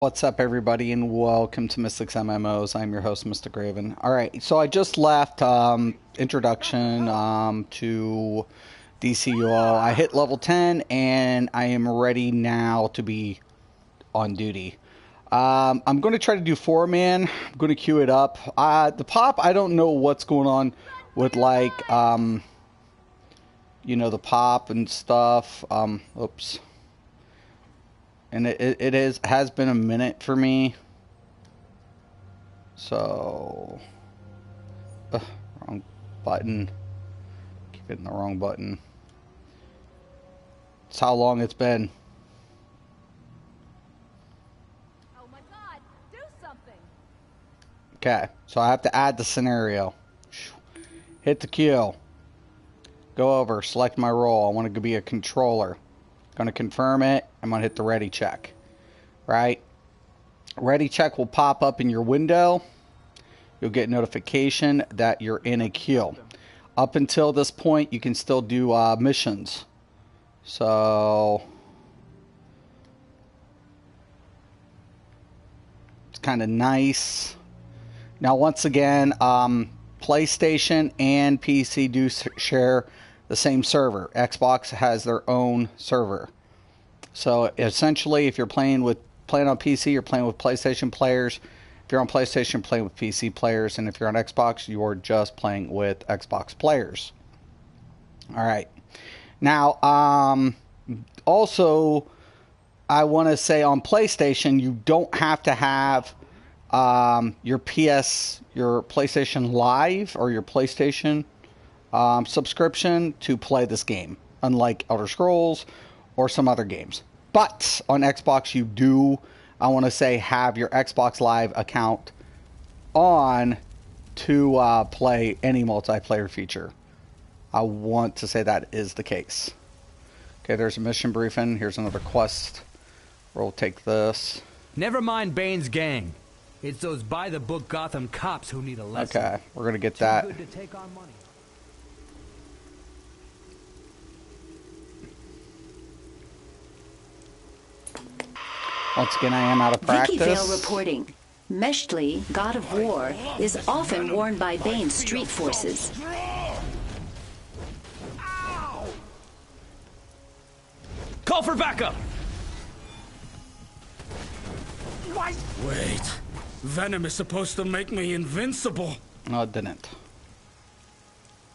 What's up, everybody, and welcome to Mystics MMOs. I'm your host, Mysticraven. Alright, so I just left introduction to DCUO. I hit level 10, and I am ready now to be on duty. I'm going to try to do 4-man. I'm going to queue it up. The pop, I don't know what's going on with, like, you know, the pop and stuff. Oops. And it has been a minute for me. So, wrong button. Keep hitting the wrong button. It's how long it's been. Oh my God! Do something. Okay, so I have to add the scenario. Hit the queue. Go over. Select my role. I want to be a controller. Going to confirm it. I'm going to hit the ready check. Right? Ready check will pop up in your window. You'll get notification that you're in a queue. Up until this point, you can still do missions. So it's kind of nice. Now, once again, PlayStation and PC do share the same server. Xbox has their own server. So essentially, if you're playing on PC, you're playing with PlayStation players. If you're on PlayStation, you're playing with PC players. And if you're on Xbox, you're just playing with Xbox players. All right. Now, also, I want to say on PlayStation, you don't have to have your PlayStation Live or your PlayStation subscription to play this game, unlike Elder Scrolls or some other games. But on Xbox, you do, I want to say, have your Xbox Live account on to play any multiplayer feature. I want to say that is the case. Okay, there's a mission briefing. Here's another quest. We'll take this. Never mind Bane's gang. It's those by-the-book Gotham cops who need a lesson. Okay, we're going to get that. Too good to take on money. Once again, I am out of practice. Vickyvale reporting. Meshley, God of War, is often worn by Bane's street forces. Call for backup! Wait. Venom is supposed to make me invincible. No, it didn't.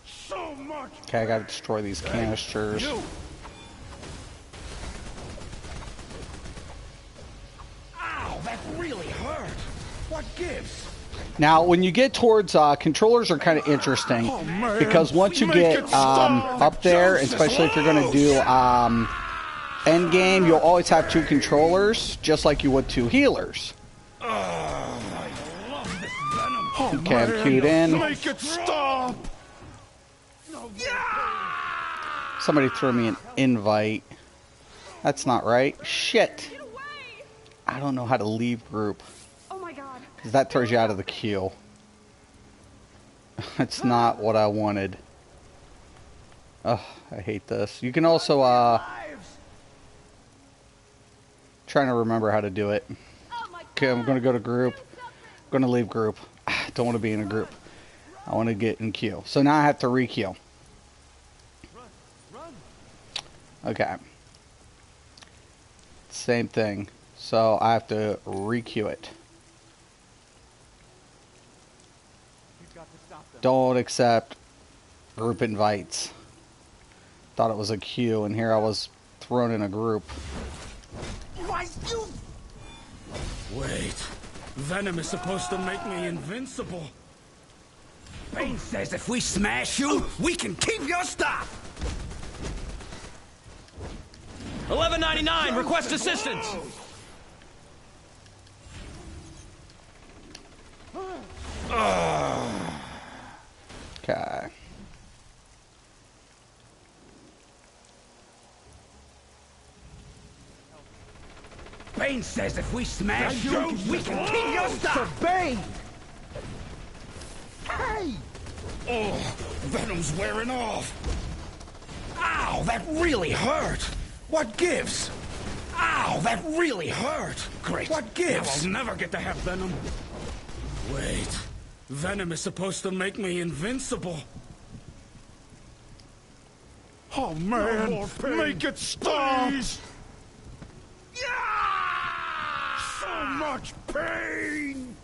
So much. Okay, I gotta destroy these canisters. Ow, that really hurt. What gives? Now, when you get towards controllers are kind of interesting because once you get up there, especially if you're going to do end game, you'll always have 2 controllers, just like you would 2 healers. I love this venom. Okay, I'm queued in. Make it stop. Somebody threw me an invite. That's not right. Shit. Get away! I don't know how to leave group. Oh my God! Because that throws you out of the queue. That's not what I wanted. Ugh, I hate this. You can also, trying to remember how to do it. Oh my God! Okay, I'm going to go to group. I'm going to leave group. I don't want to be in a group. I want to get in queue. So now I have to re-queue. Okay. Same thing. So I have to re-queue it. Don't accept group invites. Thought it was a queue, and here I was thrown in a group. Wait. Venom is supposed to make me invincible. Bane says if we smash you, we can keep your stuff! 1199, request assistance! Okay. Bane says if we smash you, we can keep your stuff! Bane! Hey! Oh, Venom's wearing off. Ow, that really hurt. What gives? Ow, that really hurt. Great. What gives? I'll never get to have venom. Wait. Venom is supposed to make me invincible. Oh, man. No more pain. Make it stop. Please. Yeah! So much pain.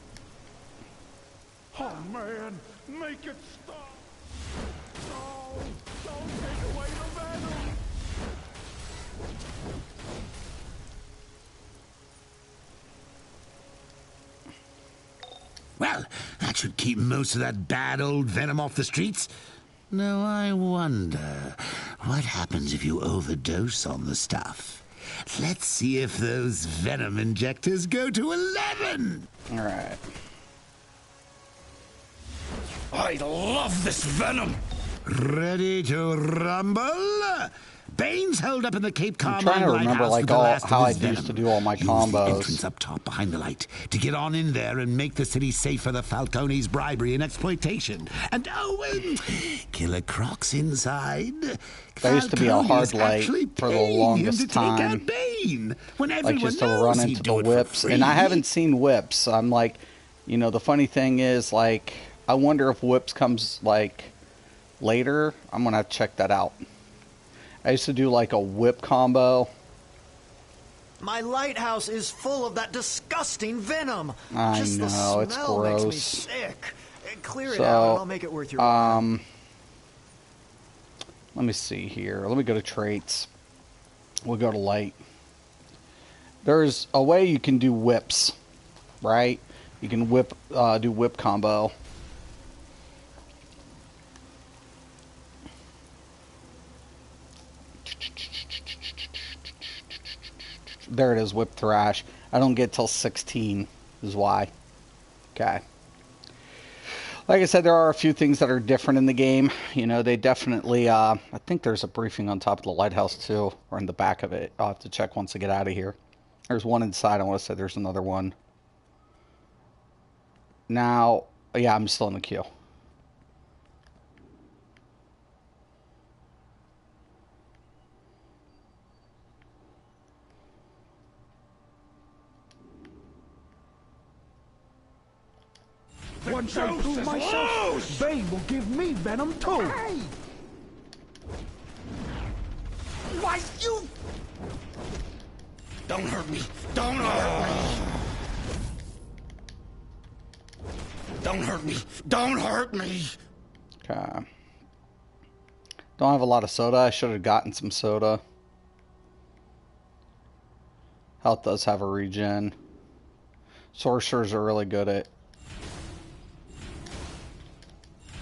Oh, man. Make it stop. No. Don't take away the venom. Well, that should keep most of that bad old venom off the streets. Now I wonder, what happens if you overdose on the stuff? Let's see if those venom injectors go to 11! Alright. I love this venom! Ready to rumble? Bane's holed up in the Cape Carmine I'm trying to remember lighthouse like with the all last how of I his venom. used to do all my Use the combos. entrance up top behind the light to get on in there and make the city safe for the Falcone's bribery and exploitation. And Killer Croc's inside. That used to be a hard Falcone's light actually for the paying him longest to take time. out Bane when Like everyone just to knows run he'd into do the it for whips. free. And I haven't seen whips. I'm like, you know, the funny thing is, like, I wonder if whips comes, like, later. I'm going to have to check that out. I used to do, like, a whip combo. My lighthouse is full of that disgusting venom. I Just know, the it's smell makes me gross. sick. Clear it out and I'll make it worth your while. Let me see here. Let me go to traits. We'll go to light. There's a way you can do whips, right? You can do whip combo. There it is, whip thrash. I don't get till 16 is why. Okay. Like I said, there are a few things that are different in the game. You know, they definitely, I think there's a briefing on top of the lighthouse too, or in the back of it. I'll have to check once I get out of here. There's one inside. I want to say there's another one. Now, yeah, I'm still in the queue. Once I prove myself, Bane will give me venom too. Hey! Why you? Don't hurt me! Don't hurt me! Don't hurt me! Don't hurt me! Okay. Don't have a lot of soda. I should have gotten some soda. Health does have a regen. Sorcerers are really good at.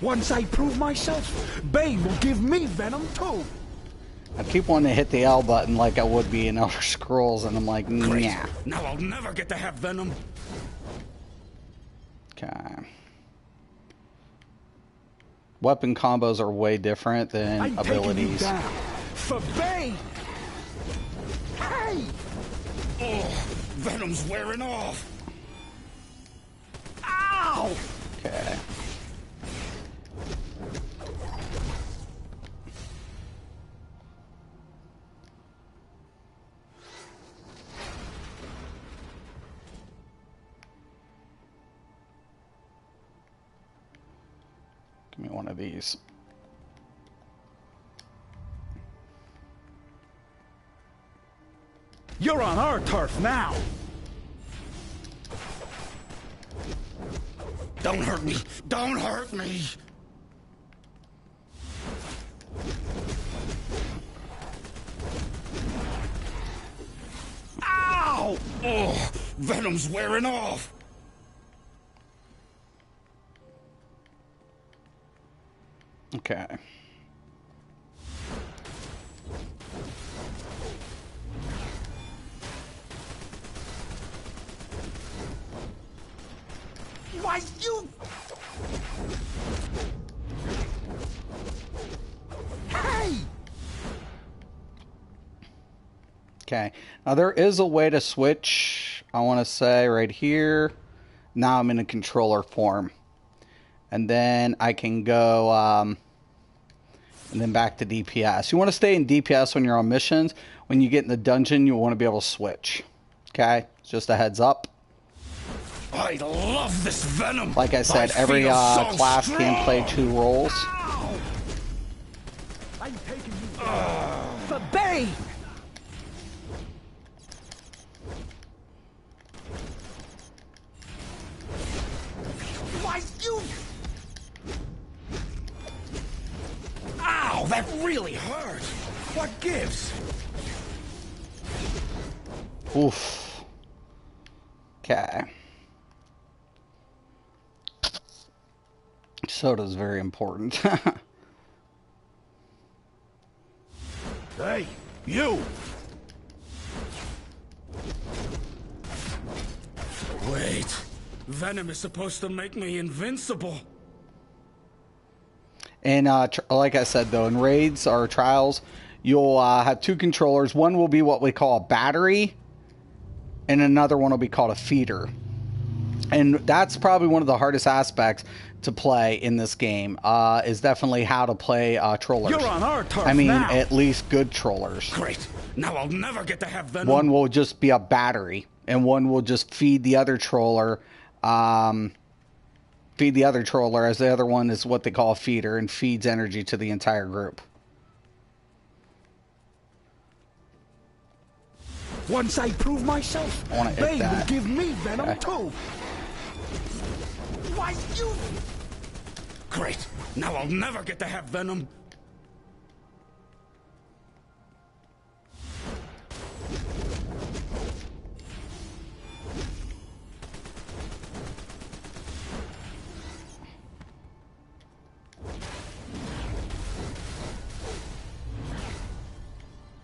Once I prove myself, Bane will give me venom too. I keep wanting to hit the L button like I would be in Elder Scrolls, and I'm like, nah. Now I'll never get to have venom. Okay. Weapon combos are way different than I'm abilities. taking you down for Bane. Hey! Oh, venom's wearing off. Ow! Okay. Give me one of these. You're on our turf now. Don't hurt me. Don't hurt me. Ow! Oh, venom's wearing off. Okay. Why you? Hey! Okay. Now there is a way to switch. I want to say right here. Now I'm in a controller form. And then I can go and then back to DPS. You want to stay in DPS when you're on missions. When you get in the dungeon, you want to be able to switch. Okay? Just a heads up. I love this venom. Like I said, every class can play 2 roles. I'm taking you for Bane! Why you? Ow, that really hurt. What gives? Oof. Okay. Soda's very important. Hey, you! Wait. Venom is supposed to make me invincible. And like I said, though, in raids or trials, you'll have 2 controllers. One will be what we call a battery, and another one will be called a feeder. And that's probably one of the hardest aspects to play in this game, is definitely how to play trollers. You're on our turf I mean, now. at least good trollers. Great. Now I'll never get to have Venom. One will just be a battery, and one will just feed the other troller. Feed the other troller, as the other one is what they call a feeder, and feeds energy to the entire group. Once I prove myself, I wanna hit Bane will that. give me Venom Okay. too. Why you? Great. Now I'll never get to have Venom.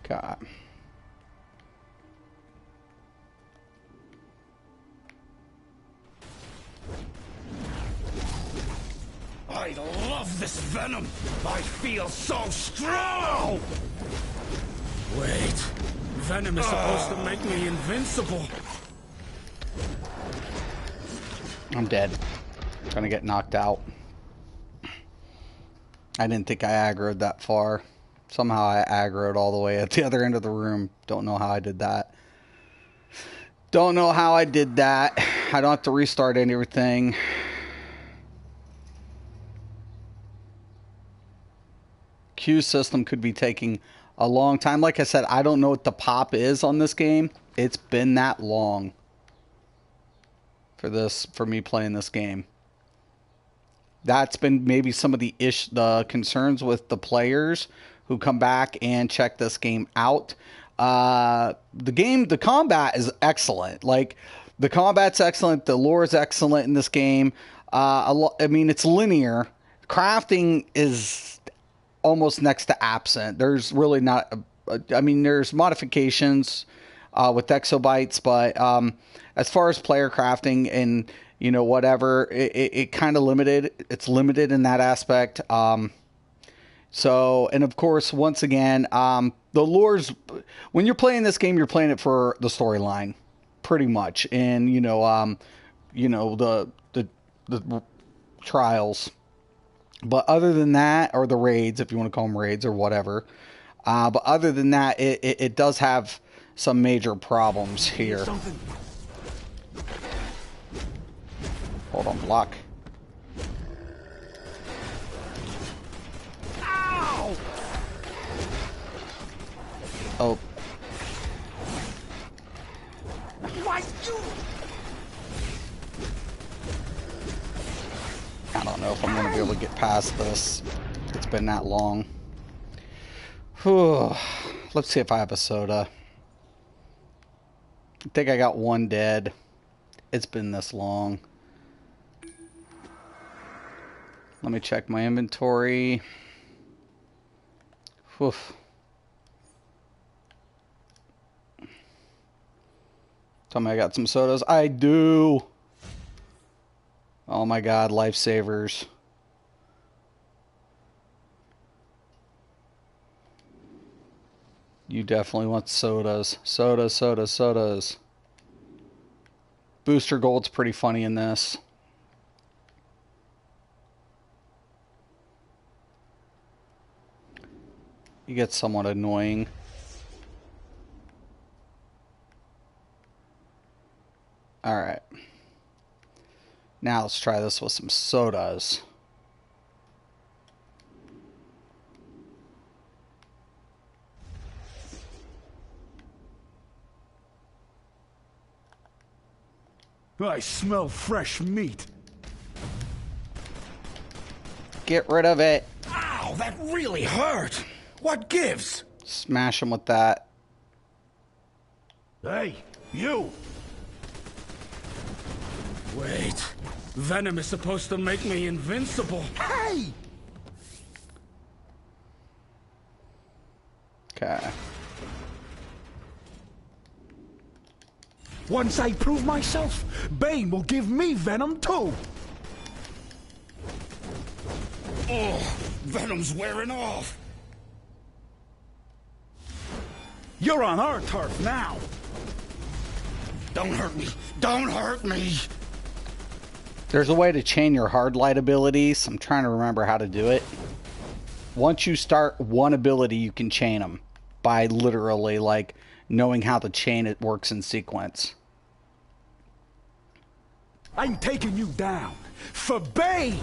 God. I love this venom. I feel so strong. Wait. Venom is supposed to make me invincible. I'm dead. Gonna get knocked out. I didn't think I aggroed that far. Somehow I aggroed all the way at the other end of the room. Don't know how I did that. Don't know how I did that. I don't have to restart everything. Queue system could be taking a long time. Like I said, I don't know what the pop is on this game. It's been that long for me playing this game. That's been maybe some of the concerns with the players who come back and check this game out. The combat is excellent. Like, the combat's excellent. The lore is excellent in this game. I mean, it's linear. Crafting is almost next to absent. There's really not. I mean, there's modifications with exobytes, but as far as player crafting and whatever, it kind of limited. It's limited in that aspect. So, and of course, once again, the lore's, when you're playing this game, you're playing it for the storyline, pretty much, and the trials. But other than that, or the raids, if you want to call them raids or whatever, but other than that, it does have some major problems here. Hold on, block. Ow! Oh. Why you? I don't know if I'm going to be able to get past this. It's been that long. Whew. Let's see if I have a soda. I think I got one dead. It's been this long. Let me check my inventory. Whew. Tell me I got some sodas. I do. Oh my God, lifesavers. You definitely want sodas. Sodas. Booster Gold's pretty funny in this. gets somewhat annoying. Alright. Now let's try this with some sodas. I smell fresh meat. Get rid of it. Ow, that really hurt. What gives? Smash him with that. Hey, you! Wait. Venom is supposed to make me invincible. Hey! Okay. Once I prove myself, Bane will give me Venom too. Oh, Venom's wearing off. You're on our turf now. Don't hurt me. Don't hurt me. There's a way to chain your hard light abilities. I'm trying to remember how to do it. Once you start one ability, you can chain them by literally like knowing how to chain it works in sequence. I'm taking you down for Bane.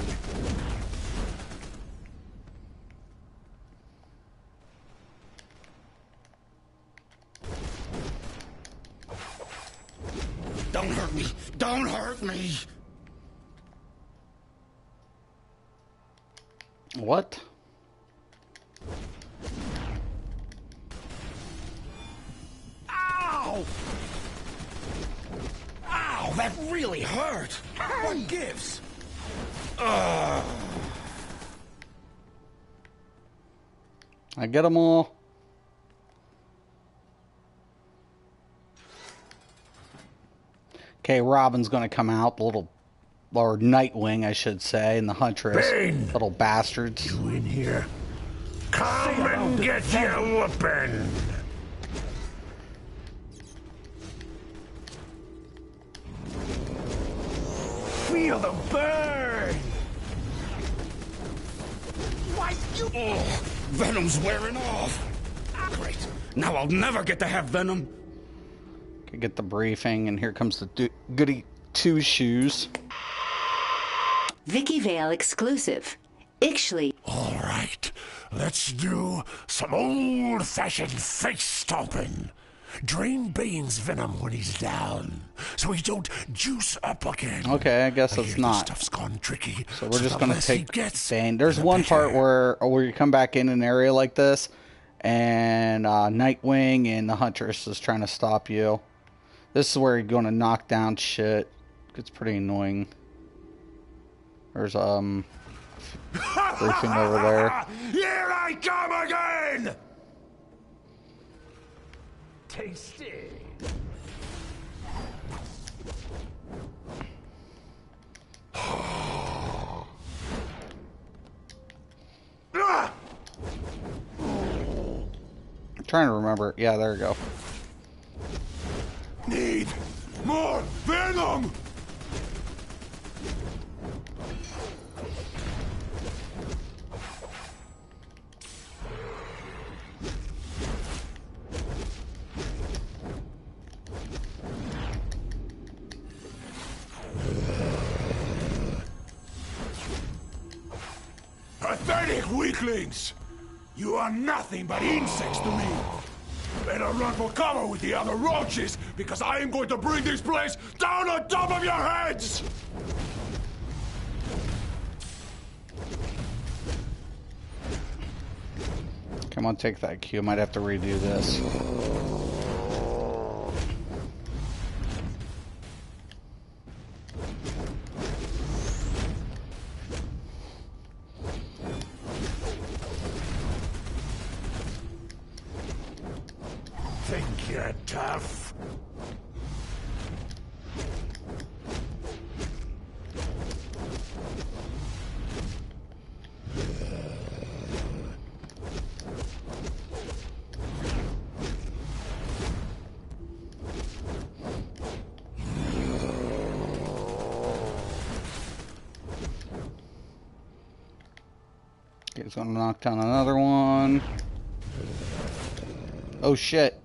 Don't hurt me. Don't hurt me. What? Ow! Ow, that really hurt. What gives? I get them all. Okay, Robin's gonna come out, the little, or Nightwing, I should say, and the Huntress. Bane! Little bastards. You in here? Come and get your weapon! Feel the burn! Why, you... Oh, Venom's wearing off. Great. Now I'll never get to have Venom. Can get the briefing, and here comes the goody two shoes. Vicky Vale exclusive. Ixchli. All right, let's do some old-fashioned face stomping. Drain Bane's venom when he's down, so he don't juice up again. Okay, I guess I it's hear not. This stuff's gone tricky. So we're just the gonna less he take gets, Bane. There's the one part better. where you come back in an area like this, and Nightwing and the Huntress is trying to stop you. This is where you're going to knock down shit. It's pretty annoying. There's briefing over there. Here I come again! Tasty. I'm trying to remember. Yeah, there we go. Need more venom! Pathetic weaklings! You are nothing but insects to me! Better run for cover with the other roaches, because I am going to bring this place down on top of your heads! Come on, take that cue. Might have to redo this. Think you're tough? Okay, he's gonna knock down another one. Oh shit.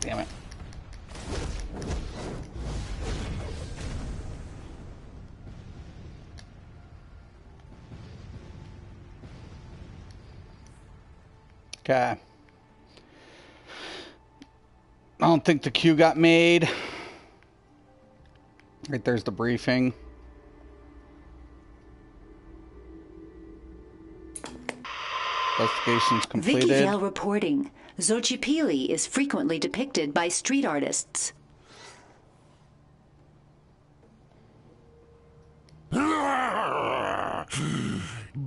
Damn it. Okay. I don't think the queue got made. Right there's the briefing. Investigation's completed. Vicky Vale reporting. Xochipilli is frequently depicted by street artists.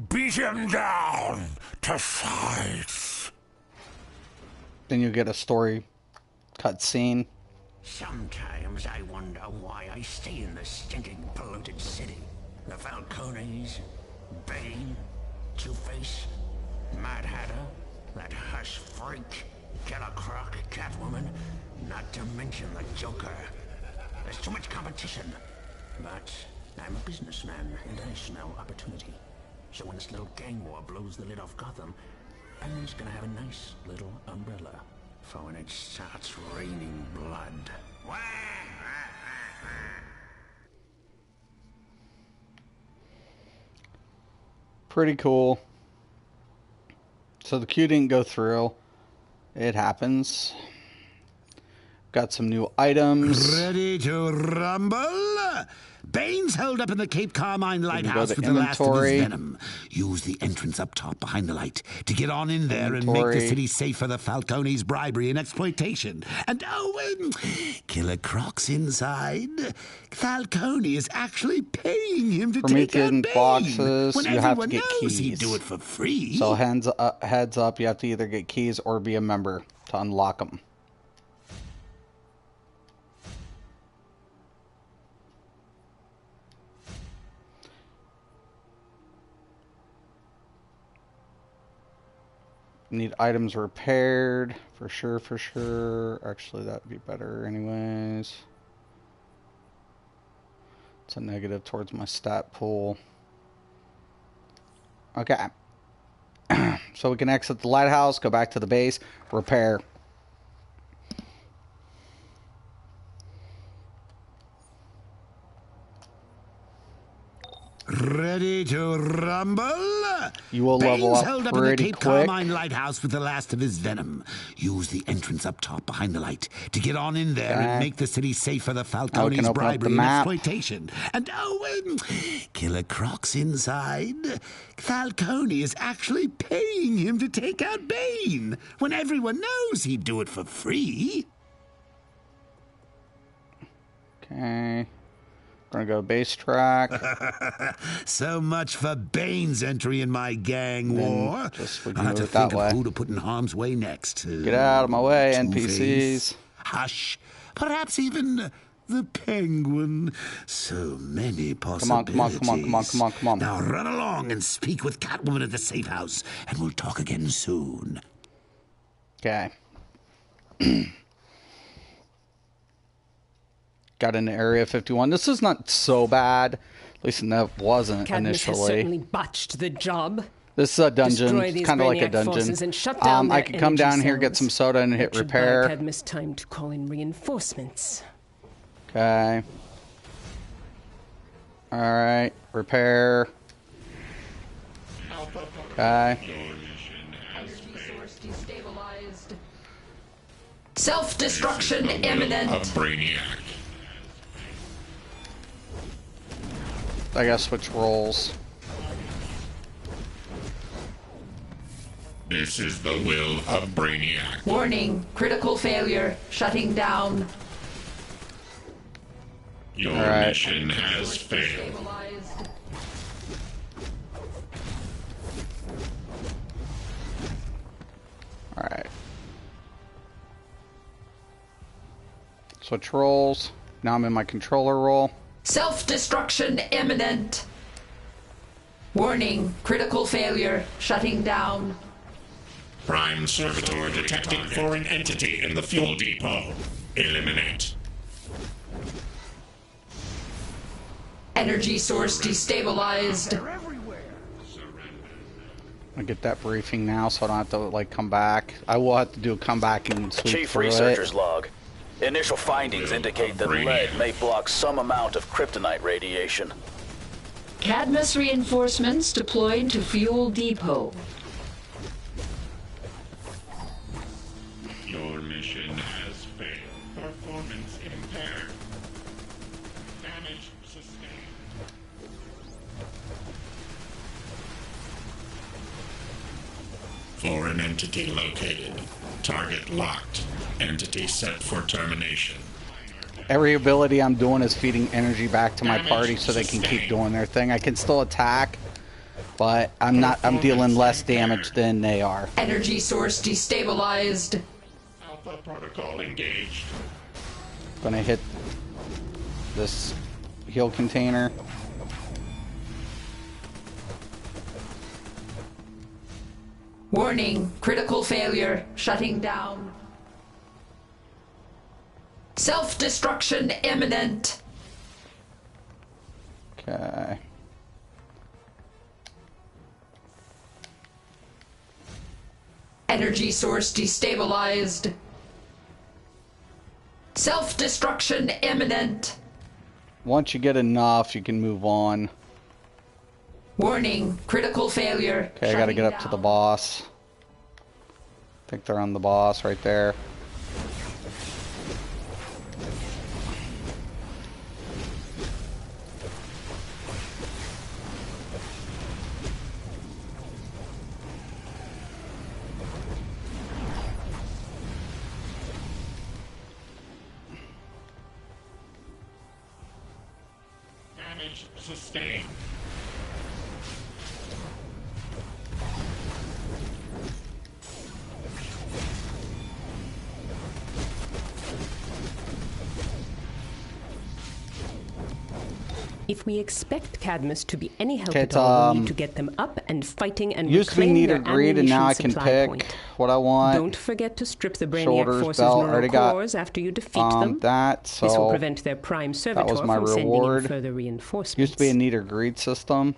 Beat him down to size. Then you get a story cutscene. Sometimes I wonder why I stay in this stinking, polluted city. The Falcones, Bane, Two-Face, Mad Hatter, that hush freak, Killer Croc, Catwoman, not to mention the Joker. There's too much competition. But I'm a businessman and I smell opportunity. So when this little gang war blows the lid off Gotham, I'm just gonna have a nice little umbrella for when it starts raining blood. Pretty cool. So the queue didn't go through. It happens. Got some new items. Ready to rumble? Bane's holed up in the Cape Carmine lighthouse to with the last of his inventory. venom. Use the entrance up top behind the light to get on in there and make the city safe for the Falcones' bribery and exploitation. And Killer Croc's inside. Falcone is actually paying him to take out Promethean Bane. boxes, When you have to everyone get knows keys. he'd do it for free. So heads up, you have to either get keys or be a member to unlock them. Need items repaired for sure. Actually, that'd be better anyways. It's a negative towards my stat pool. Okay. So we can exit the lighthouse, go back to the base, repair. Ready to rumble? You will level Bane's up held up in the pretty Cape quick. Carmine lighthouse with the last of his venom. Use the entrance up top behind the light to get on in there Okay. and make the city safe for the Now we Falcones' can open up the bribery and map. exploitation. And Killer Croc's inside. Falcone is actually paying him to take out Bane when everyone knows he'd do it for free. Okay. Gonna go base track. So much for Bane's entry in my gang war. just we I'll can have to move it that think way. of who to put in harm's way next. Get out of my way, Two-Face, NPCs. Hush. Perhaps even the Penguin. So many possibilities. Come on. Now run along and speak with Catwoman at the safe house, and we'll talk again soon. Okay. Got into Area 51. This is not so bad. At least that wasn't Cadmus has initially. certainly botched the job. This is a dungeon. Destroy It's these kind of like a brainiac dungeon. forces and shut down I their could come energy down here, get cells. some soda, and hit That should repair. buy Cadmus time to call in reinforcements. Okay. Alright. Repair. Okay. Self-destruction imminent. A brainiac. I gotta switch roles. This is the will of Brainiac. Warning, critical failure, shutting down. Your Alright. mission has failed. Alright. Switch roles. Now I'm in my controller role. Self-destruction imminent. Warning, critical failure, shutting down. Prime Servitor detecting foreign entity in the fuel depot. Eliminate. Energy source destabilized. I get that briefing now, so I don't have to like come back. I will have to do a comeback and sweep Chief through Researcher's it. log. Initial findings indicate that lead may block some amount of kryptonite radiation. Cadmus reinforcements deployed to fuel depot. Your mission has failed. Performance impaired. Damage sustained. Foreign entity located. Target locked. Entity set for termination. Every ability I'm doing is feeding energy back to my party so they can keep doing their thing. I can still attack, but I'm dealing less damage than they are. Energy source destabilized. Alpha protocol engaged. Gonna hit this heal container. Warning, critical failure, shutting down. Self-destruction imminent. Okay. Energy source destabilized. Self-destruction imminent. Once you get enough, you can move on. Warning, critical failure. Okay, I gotta get up to the boss. I think they're on the boss right there. Damage sustained. If we expect Cadmus to be any help Okay, at all, we need to get them up and fighting and used to be reclaim need their or greed, and now I ammunition can supply pick point. what I want. Don't forget to strip the Brainiac Shoulders, forces' belt, neural already got, cores after you defeat them. That, so this will prevent their prime servitor that was my from sending reward. in further reinforcements. Used to be a need or greed system.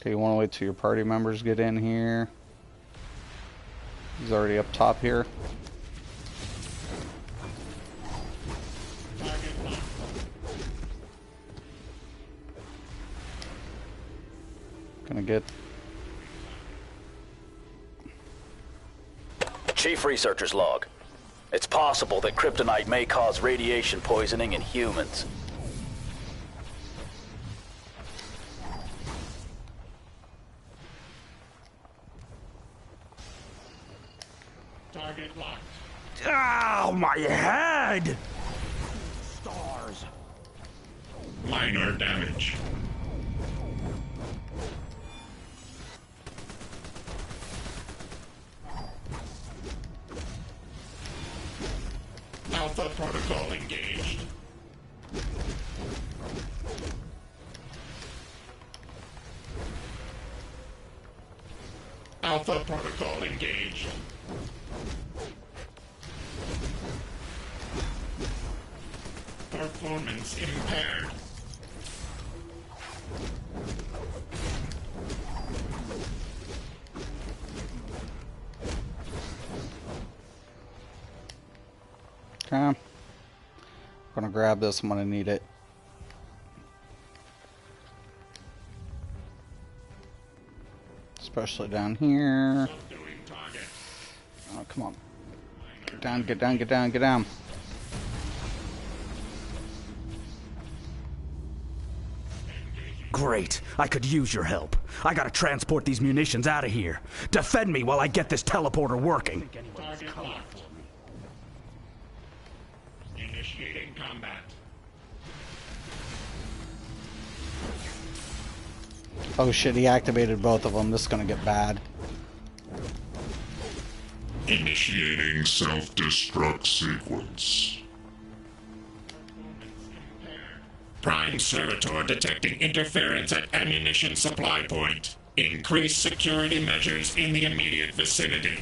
Okay, you want to wait till your party members get in here. He's already up top here. Gonna get... Chief Researcher's log. It's possible that kryptonite may cause radiation poisoning in humans. Target locked. Ow, my head! Stars. Minor damage. Alpha protocol engaged. Alpha protocol engaged. Performance impaired. Okay. I'm gonna grab this, I'm gonna need it. Especially down here. Oh, come on. Get down, get down, get down, get down. Great. I could use your help. I gotta transport these munitions out of here. Defend me while I get this teleporter working. Target locked. Initiating combat. Oh shit, he activated both of them. This is gonna get bad. Initiating self-destruct sequence. Prime Servitor detecting interference at ammunition supply point. Increase security measures in the immediate vicinity.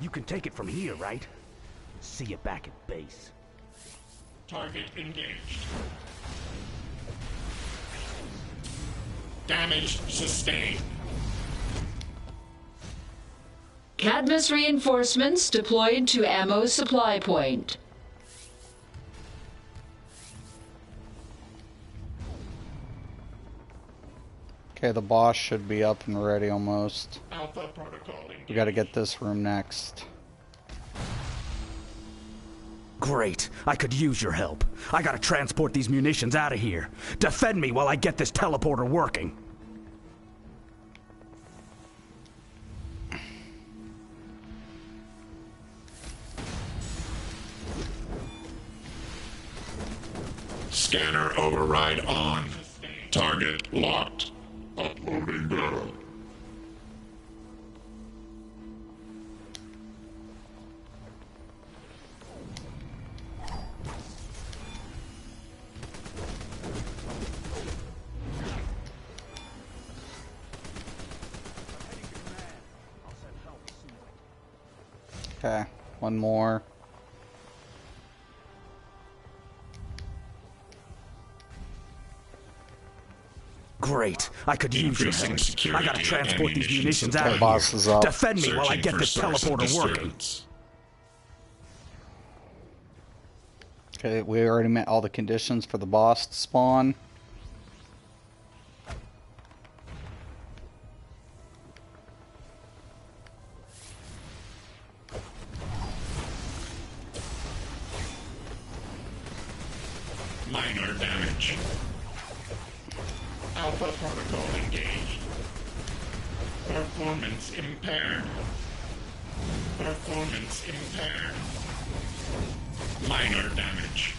You can take it from here, right? See you back at base. Target engaged. Damage sustained. Cadmus reinforcements deployed to ammo supply point. Okay, the boss should be up and ready almost. Alpha protocol engaged. We gotta get this room next. Great. I could use your help. I gotta transport these munitions out of here. Defend me while I get this teleporter working. Scanner override on. Target locked. Uploading data. Okay, one more. Great. I could use your help. I gotta transport these munitions out The of boss here. is up. Defend me while I get this Searching for teleporter source of working. disturbance. Okay, we already met all the conditions for the boss to spawn. Minor damage. Alpha protocol engaged. Performance impaired. Performance impaired. Minor damage.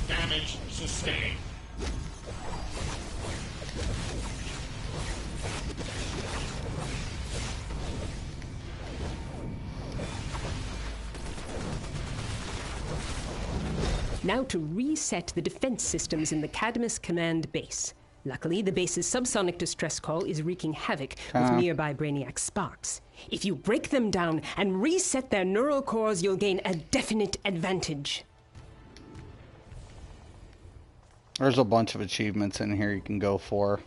Damage sustained. Now to reset the defense systems in the Cadmus command base. Luckily, the base's subsonic distress call is wreaking havoc with nearby Brainiac sparks. If you break them down and reset their neural cores, you'll gain a definite advantage. There's a bunch of achievements in here you can go for.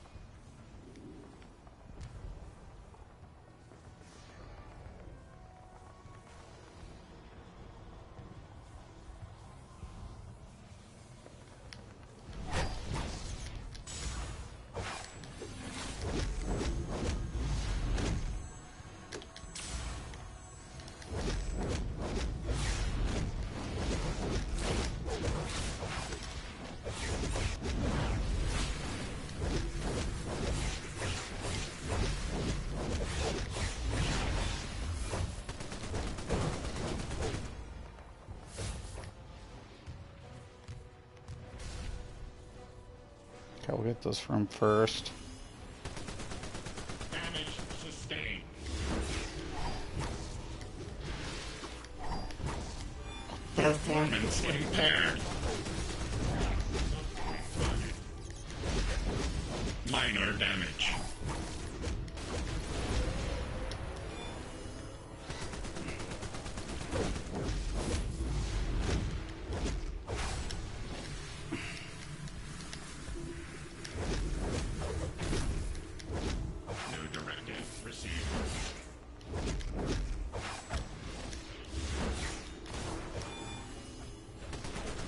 Okay, we'll get this room first. Damage sustained. Performance impaired. Minor damage. New directive received.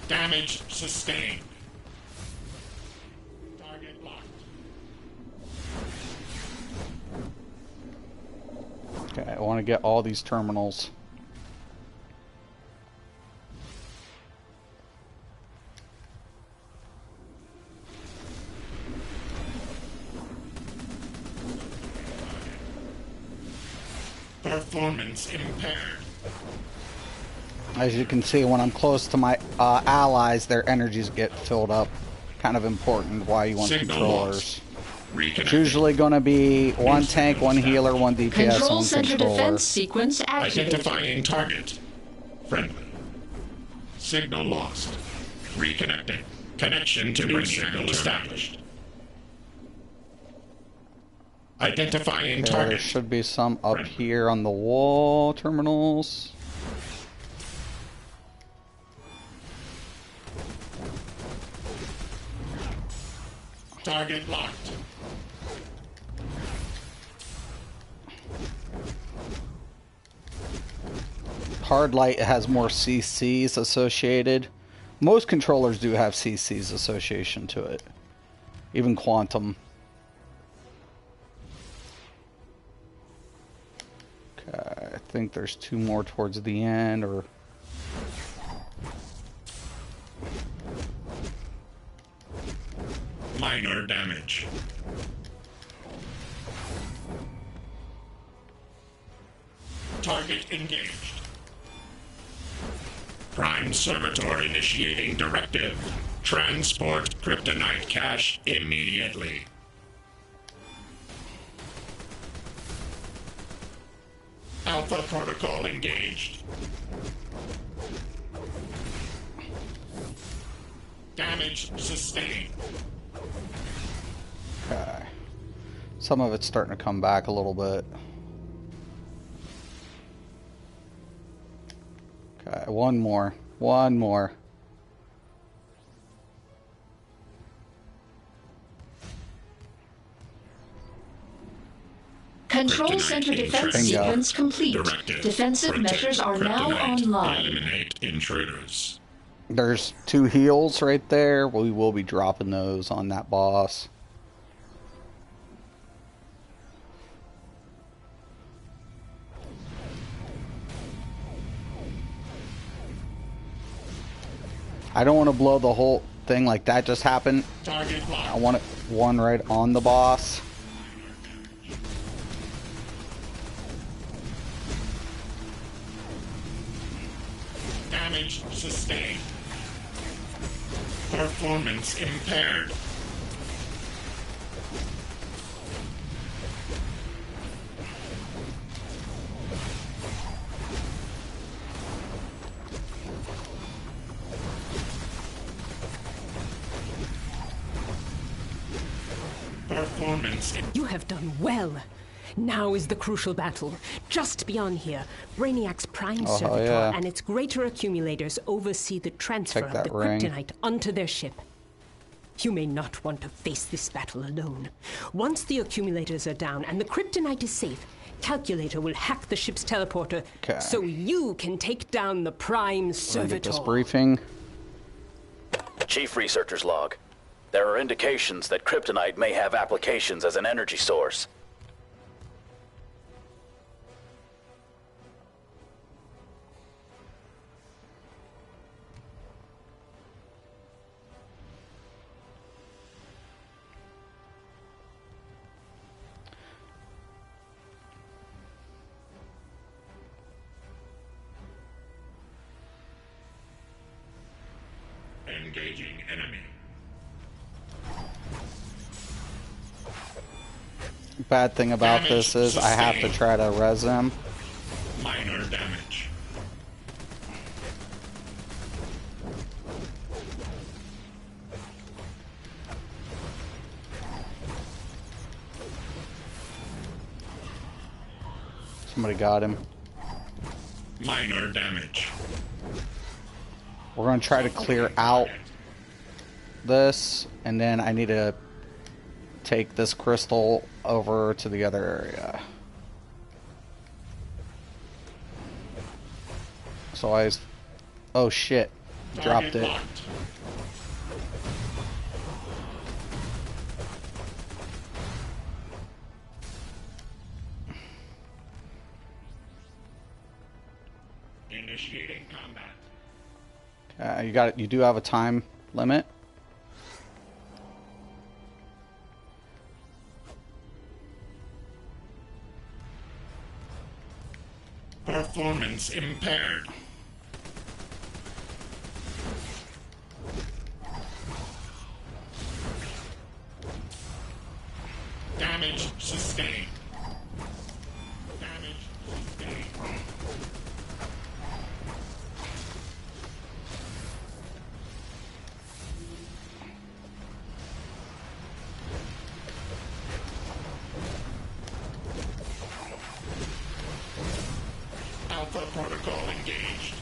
Damage sustained. Target locked. Okay, I want to get all these terminals. Performance impaired. As you can see, when I'm close to my allies, their energies get filled up. Kind of important why you want Signal controllers. lost. It's usually going to be one tank, one healer, one DPS, Control one center controller. defense sequence activated. Identifying target. Friendly. Signal lost. Reconnecting. Connection to new signal established. Identifying Okay, target. there should be some up here on the wall terminals. Target locked. Hard light has more CCs associated. Most controllers do have CCs association to it. Even Quantum. Okay, I think there's two more towards the end, or... Minor damage. Target engaged. Prime Servitor initiating directive. Transport kryptonite cache immediately. Alpha protocol engaged. Damage sustained. Okay. Some of it's starting to come back a little bit. Okay, one more. One more. Control center defense sequence complete. Defensive measures are now online. Eliminate intruders. There's two heals right there. We will be dropping those on that boss. I don't want to blow the whole thing like that just happened. I want it one right on the boss. Damage sustained. Performance impaired. Performance. You have done well. Now is the crucial battle. Just beyond here, Brainiac's Prime Servitor and its greater accumulators oversee the transfer of the kryptonite onto their ship. You may not want to face this battle alone. Once the accumulators are down and the kryptonite is safe, Calculator will hack the ship's teleporter so you can take down the Prime Servitor. Get this briefing. Chief Researcher's Log. There are indications that kryptonite may have applications as an energy source. Engaging enemy. Bad thing about this is I have to try to res him. Minor damage. Somebody got him. Minor damage. We're going to try to clear out this, and then I need to take this crystal over to the other area. So oh shit, dropped it. Initiating combat. You got it. You do have a time limit. Performance impaired. Damage sustained. Damage sustained. Alpha protocol engaged.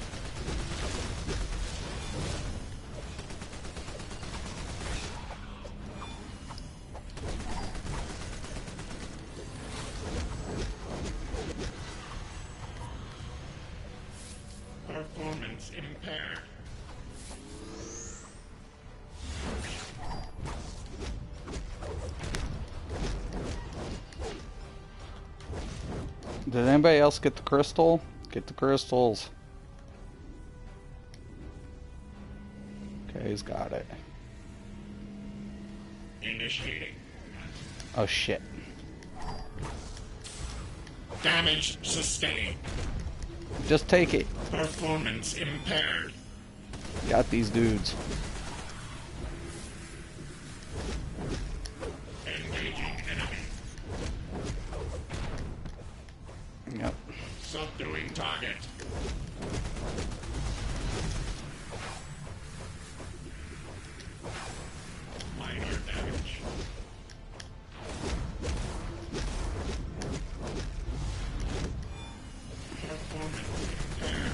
Performance impaired. Did anybody else get the crystal? Get the crystals. Okay, he's got it. Initiating. Oh shit. Damage sustained. Just take it. Performance impaired. Got these dudes. Engaging enemy. Yep. Subduing target. Minor damage. Performance impaired.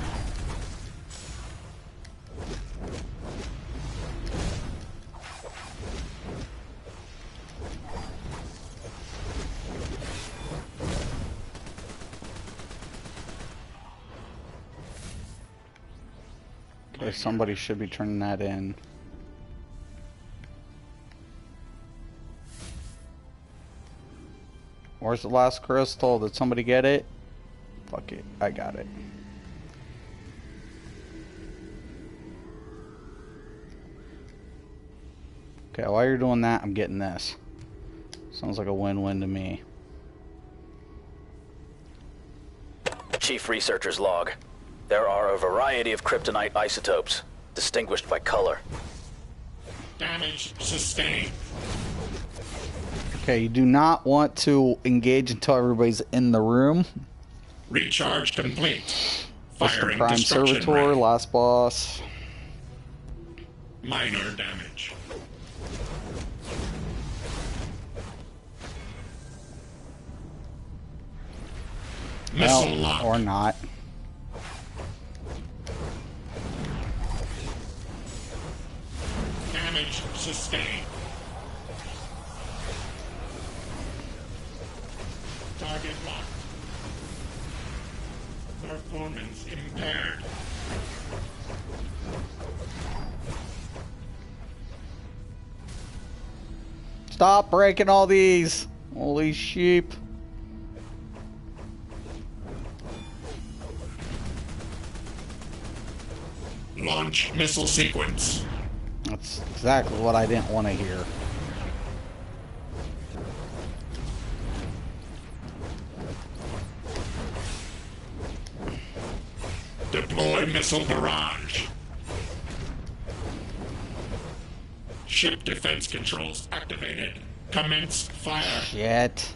Okay, somebody should be turning that in. Where's the last crystal? Did somebody get it? Fuck it, I got it. Okay, while you're doing that, I'm getting this. Sounds like a win-win to me. Chief Researcher's Log. There are a variety of kryptonite isotopes, distinguished by color. Damage sustained. Okay, you do not want to engage until everybody's in the room. Recharge complete. That's the Firing Prime destruction Servitor, ray. last boss. Minor damage. Missile Well, lock. or not. Damage sustained. Target locked. Performance impaired. Stop breaking all these. Holy sheep. Launch missile sequence. That's exactly what I didn't want to hear. Deploy missile barrage. Ship defense controls activated. Commence fire. Shit.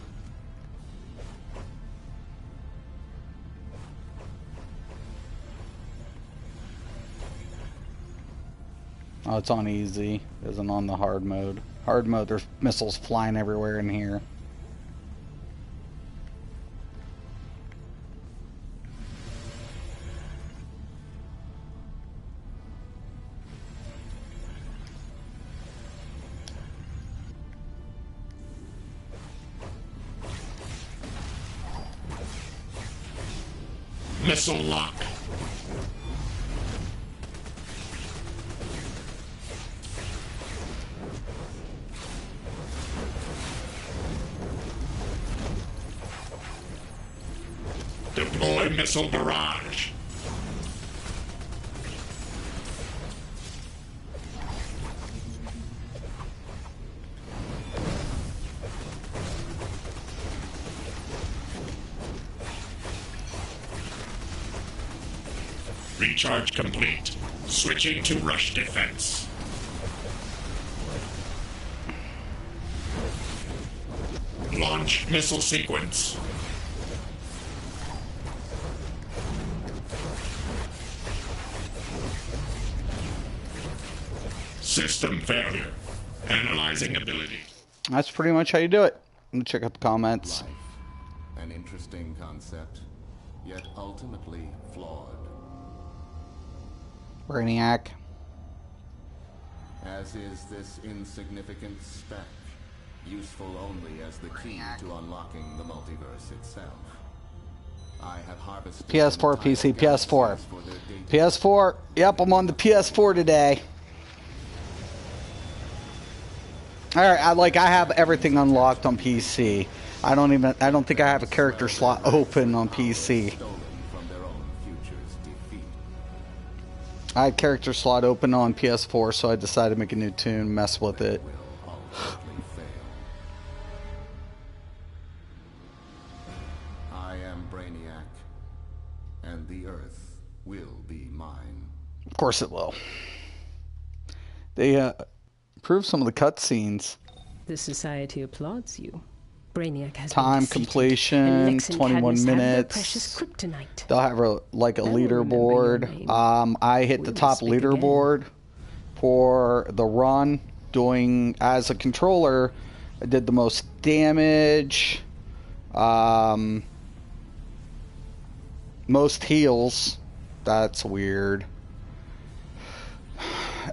Oh, it's on easy. It isn't on the hard mode. Hard mode, there's missiles flying everywhere in here. Missile lock. Deploy missile barrage. Recharge complete. Switching to rush defense. Launch missile sequence. System failure. Analyzing ability. That's pretty much how you do it. Let me check out the comments. Life. An interesting concept, yet ultimately flawed. Brainiac. As is this insignificant speck, useful only as the key to unlocking the multiverse itself. I have harvested PS4, PC, PS4. PS4. Yep, I'm on the PS4 today. Alright, I have everything unlocked on PC. I don't think I have a character slot open on PC. I had character slot open on PS4, so I decided to make a new tune, mess with it. I am Brainiac, and the Earth will be mine. Of course it will. They improved some of the cutscenes. The Society applauds you. Brainiac has time completion 21 minutes. They'll have a leaderboard. I hit the top leaderboard for the run. Doing as a controller, I did the most damage, most heals. That's weird.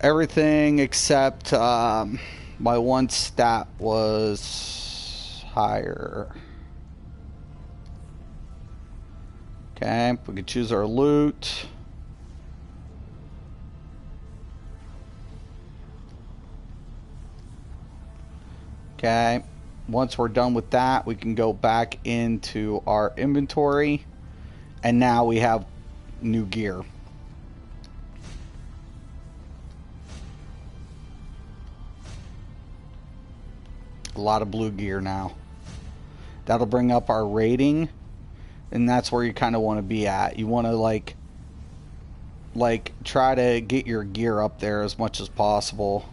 Everything except my one stat was higher. Okay, we can choose our loot. Okay, once we're done with that, we can go back into our inventory, and now we have new gear. A lot of blue gear now. That'll bring up our rating, and that's where you kind of want to be at. You want to like try to get your gear up there as much as possible.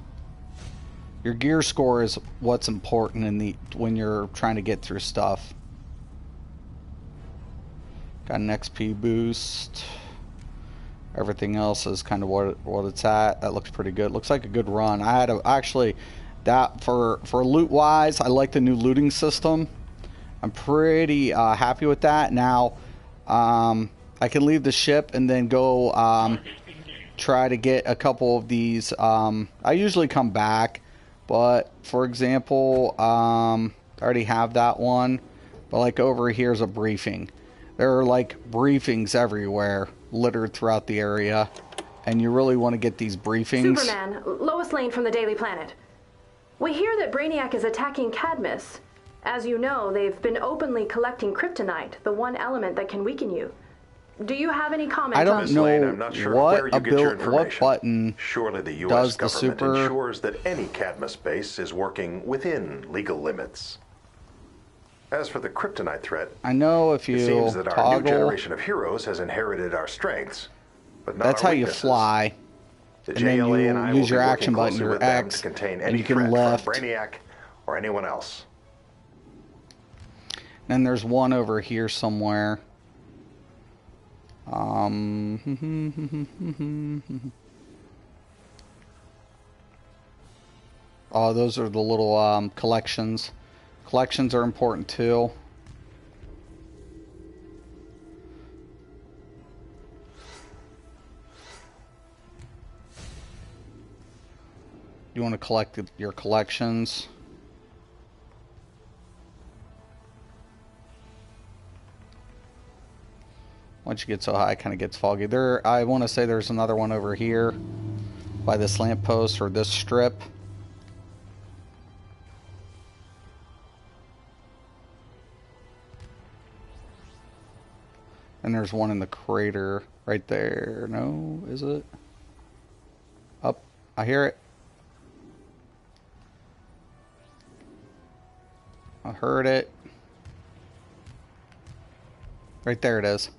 Your gear score is what's important in when you're trying to get through stuff. Got an XP boost. Everything else is kind of what it's at. That looks pretty good. Looks like a good run. I had actually. That for loot wise, I like the new looting system. I'm pretty happy with that. Now I can leave the ship and then go try to get a couple of these. I usually come back, but for example, I already have that one. But like over here's a briefing. There are like briefings everywhere, littered throughout the area, and you really want to get these briefings. Superman, Lois Lane from the Daily Planet. We hear that Brainiac is attacking Cadmus. As you know, they've been openly collecting kryptonite, the one element that can weaken you. Do you have any comments on... I don't know I'm not sure what where you get your information. What button Surely the U.S. does the government super... ensures that any Cadmus base is working within legal limits. As for the kryptonite threat, I know if you it seems that our toggle, new generation of heroes has inherited our strengths, but not that's our how you weaknesses. The and then JLA you and I use will your be action working button, closely your with them X, to contain and any you can threat left. from Brainiac or anyone else. And there's one over here somewhere. Oh, those are the little collections. Collections are important too. You want to collect your collections. Once you get so high, it kind of gets foggy. I want to say there's another one over here by this lamppost or this strip. And there's one in the crater right there. No, is it? Up. I hear it. I heard it. Right there it is.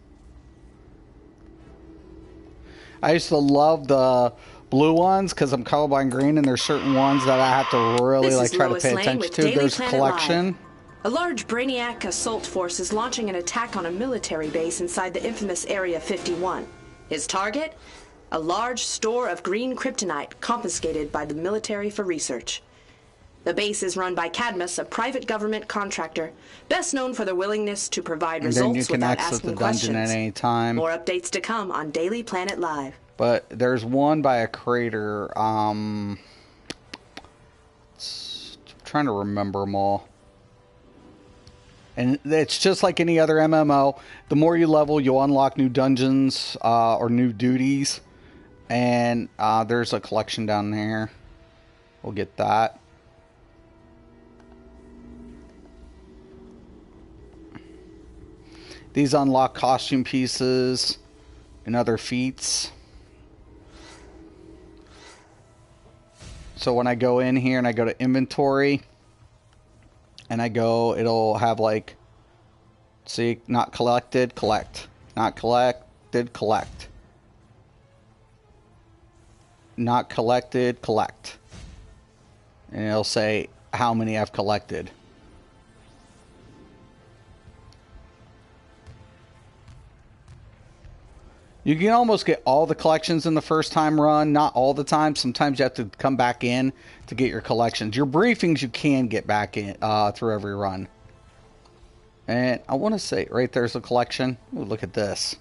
I used to love the blue ones because I'm colorblind green, and there's certain ones that I have to really This like is try to Lois pay Lane attention with to. Daily There's a Planet collection. Live. A large Brainiac assault force is launching an attack on a military base inside the infamous Area 51. His target? A large store of green kryptonite confiscated by the military for research. The base is run by Cadmus, a private government contractor, best known for their willingness to provide And then you results can without exit asking the dungeon questions. at any time. More updates to come on Daily Planet Live. But there's one by a crater. I'm trying to remember them all. And it's just like any other MMO. The more you level, you'll unlock new dungeons or new duties. And there's a collection down there. We'll get that. These unlock costume pieces and other feats. So when I go in here and I go to inventory and I go, it'll have like, see, not collected, collect. Not collected, collect. Not collected, collect. And it'll say how many I've collected. You can almost get all the collections in the first time run. Not all the time. Sometimes you have to come back in to get your collections. Your briefings you can get back in through every run. And I want to say, right there's a collection. Ooh, look at this.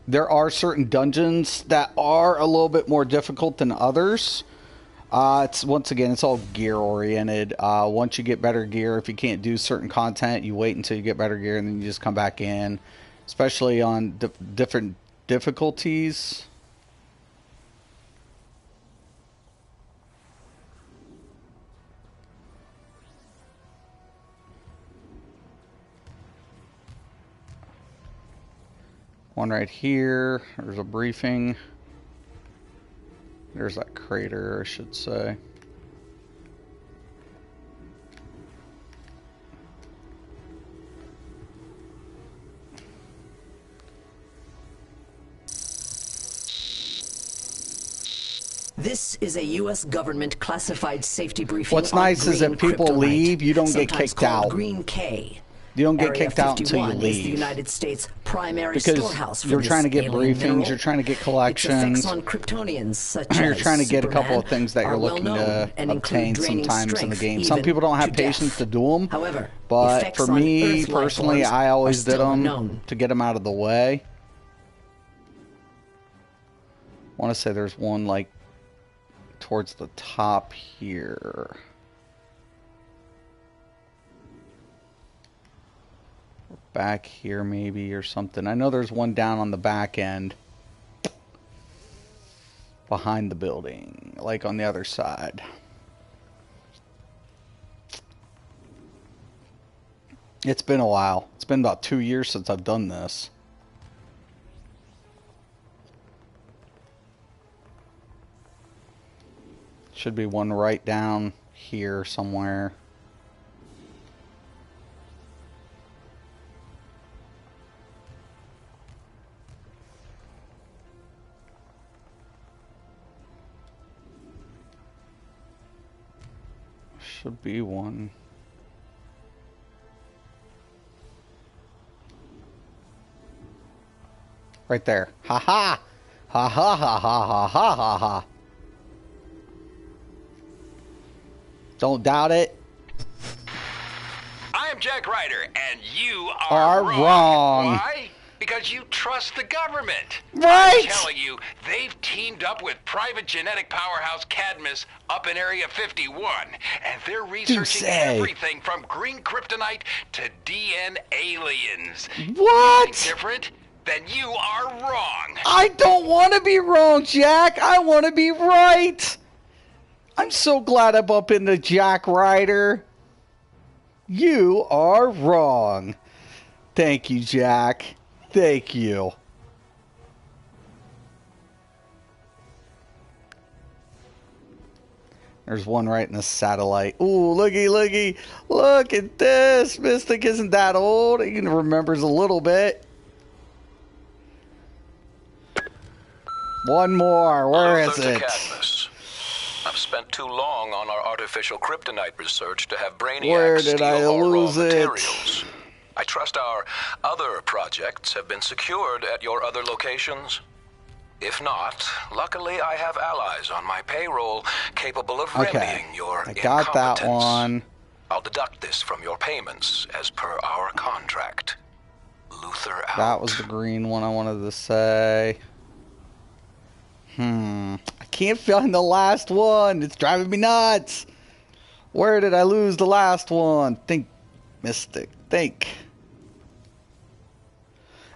There are certain dungeons that are a little bit more difficult than others. It's once again, it's all gear oriented. Once you get better gear, if you can't do certain content, you wait until you get better gear and then you just come back in. Especially on different difficulties. One right here. There's a briefing. There's that crater, I should say. This is a U.S. government classified safety briefing. What's nice is that people leave, you don't get kicked out. Green K. You don't get Area kicked out until you 51 is the leave. United States primary Because storehouse for you're this trying to get alien briefings, mineral. you're trying to get Its collections. effects on Kryptonians, such You're as trying to get a couple of Superman, things that you're are looking well to known and include obtain draining sometimes in the strength, game. Some even people don't have to patience death. to do them. However, But effects for on me Earth personally, lifeforms I always are did still them unknown. to get them out of the way. I want to say there's one like towards the top here. Back here maybe or something. I know there's one down on the back end behind the building, like on the other side. It's been a while. It's been about 2 years since I've done this. Should be one right down here somewhere. Should be one. Right there. Ha ha! Ha ha ha ha ha ha ha ha. Don't doubt it. I'm Jack Ryder, and you Are wrong. Why? Because you trust the government. Right. I'm telling you, they've teamed up with private genetic powerhouse Cadmus up in Area 51, and they're researching everything from green kryptonite to DN aliens. What? You think different? Then you are wrong. I don't want to be wrong, Jack. I want to be right. I'm so glad I'm up into Jack Ryder. You are wrong. Thank you, Jack. Thank you. There's one right in the satellite. Ooh, looky, looky. Look at this. Mystic isn't that old. He remembers a little bit. One more. Where is Luther it? to Cadmus. I've spent too long on our artificial kryptonite research to have Brainiac Where did steal I our lose raw it? materials. I trust our other projects have been secured at your other locations. If not, luckily I have allies on my payroll capable of remedying your I got that incompetence. one. I'll deduct this from your payments as per our contract. Luther out. That was the green one I wanted to say. I can't find the last one. It's driving me nuts. Where did I lose the last one? Think, Mystic. Think.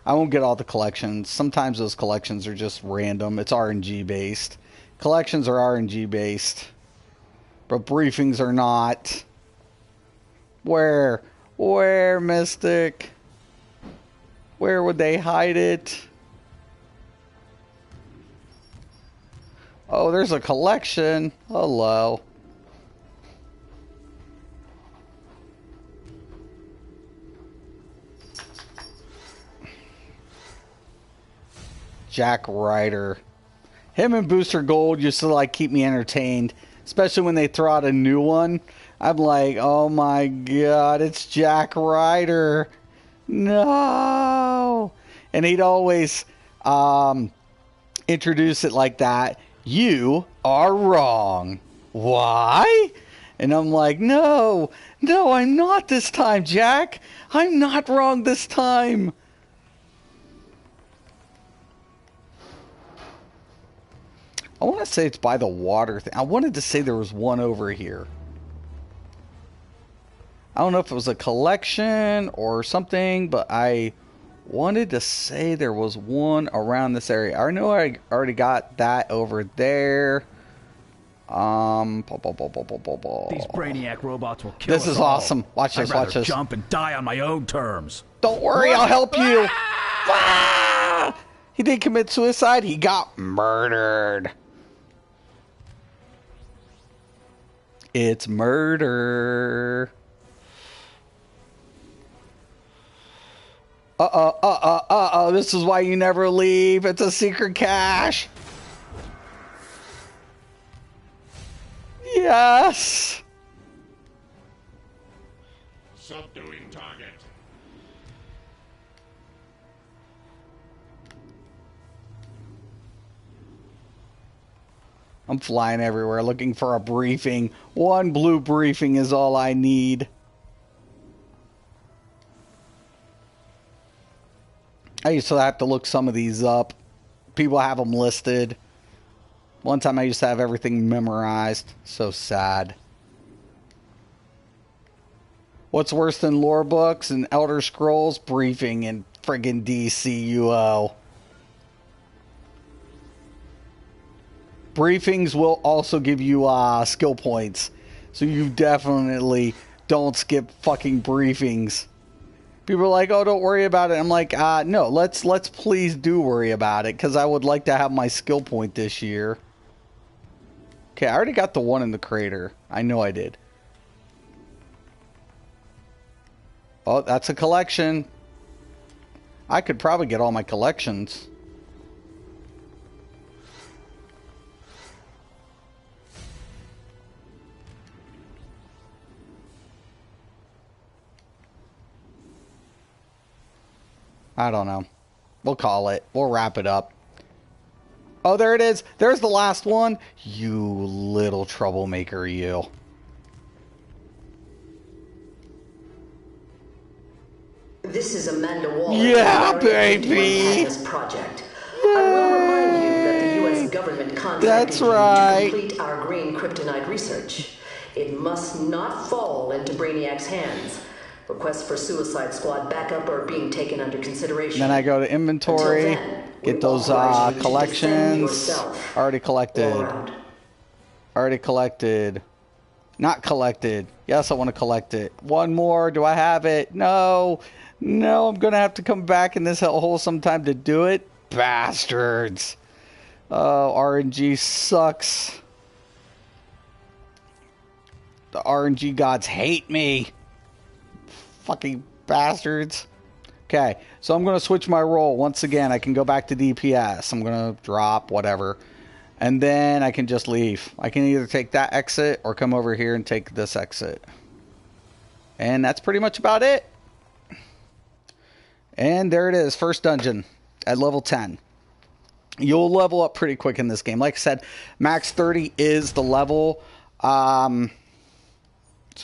I won't get all the collections. Sometimes those collections are just random. It's RNG based. Collections are RNG based. But briefings are not. Where, Mystic? Where would they hide it? Oh, there's a collection. Hello. Jack Ryder. Him and Booster Gold used to like keep me entertained, especially when they throw out a new one. I'm like, oh my god, it's Jack Ryder. No. And he'd always introduce it like that. You are wrong. Why? And I'm like, no, I'm not this time, Jack. I'm not wrong this time. I want to say it's by the water thing. I wanted to say there was one over here. I don't know if it was a collection or something, but I wanted to say there was one around this area. I know I already got that over there. These Brainiac robots will kill us This is all. awesome. Watch this, I'd rather watch this. jump and die on my own terms. Don't worry, I'll help you. Ah! He didn't commit suicide. He got murdered. It's murder. Uh-oh. This is why you never leave. It's a secret cache. Yes. Subduing target. I'm flying everywhere looking for a briefing. One blue briefing is all I need. I used to have to look some of these up. People have them listed. One time I used to have everything memorized. So sad. What's worse than lore books and Elder Scrolls? Briefing and friggin' DCUO. Briefings will also give you skill points. So you definitely don't skip fucking briefings. People are like, oh, don't worry about it. I'm like, no, let's please do worry about it. Because I would like to have my skill point this year. Okay, I already got the one in the crater. I know I did. Oh, that's a collection. I could probably get all my collections. I don't know. We'll call it. We'll wrap it up. Oh, there it is. There's the last one. You little troublemaker, you. This is Amanda Waller. Yeah, baby. Project. I will remind you that the U.S. government contracted you to complete our green kryptonite research. It must not fall into Brainiac's hands. Requests for Suicide Squad backup are being taken under consideration. Then I go to inventory, get those collections. Already collected. Already collected. Not collected. Yes, I want to collect it. One more. Do I have it? No. No, I'm going to have to come back in this hole sometime to do it. Bastards. Oh, RNG sucks. The RNG gods hate me. Fucking bastards. Okay, so I'm going to switch my role. Once again, I can go back to DPS. I'm going to drop, whatever. And then I can just leave. I can either take that exit or come over here and take this exit. And that's pretty much about it. And there it is, first dungeon at level 10. You'll level up pretty quick in this game. Like I said, max 30 is the level. So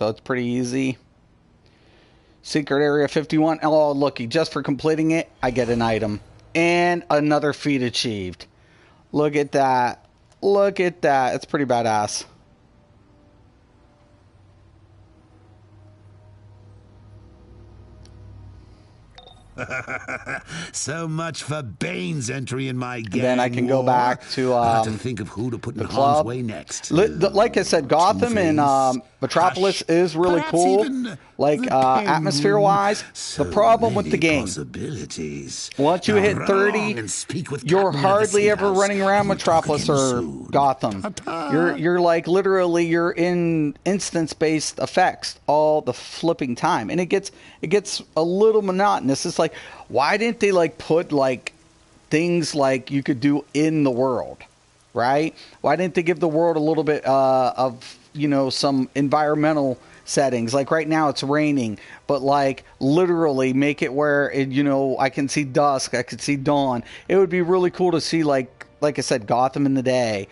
it's pretty easy. Secret Area 51. Oh, looky, just for completing it, I get an item. And another feat achieved. Look at that. Look at that. It's pretty badass. So much for Bane's entry in my gang. Then I can go back to I'll have to think of who to put in harm's way next. Like I said, Gotham and Metropolis is really cool. Like atmosphere-wise, the problem with the game, once you hit 30, you're hardly ever running around Metropolis or Gotham. You're like literally you're in instance-based effects all the flipping time, and it gets a little monotonous. It's like, why didn't they like put like things like you could do in the world, right? Why didn't they give the world a little bit of, you know, some environmental settings? Like right now it's raining, but like literally make it where it, you know, I can see dusk, I could see dawn. It would be really cool to see like I said, Gotham in the day,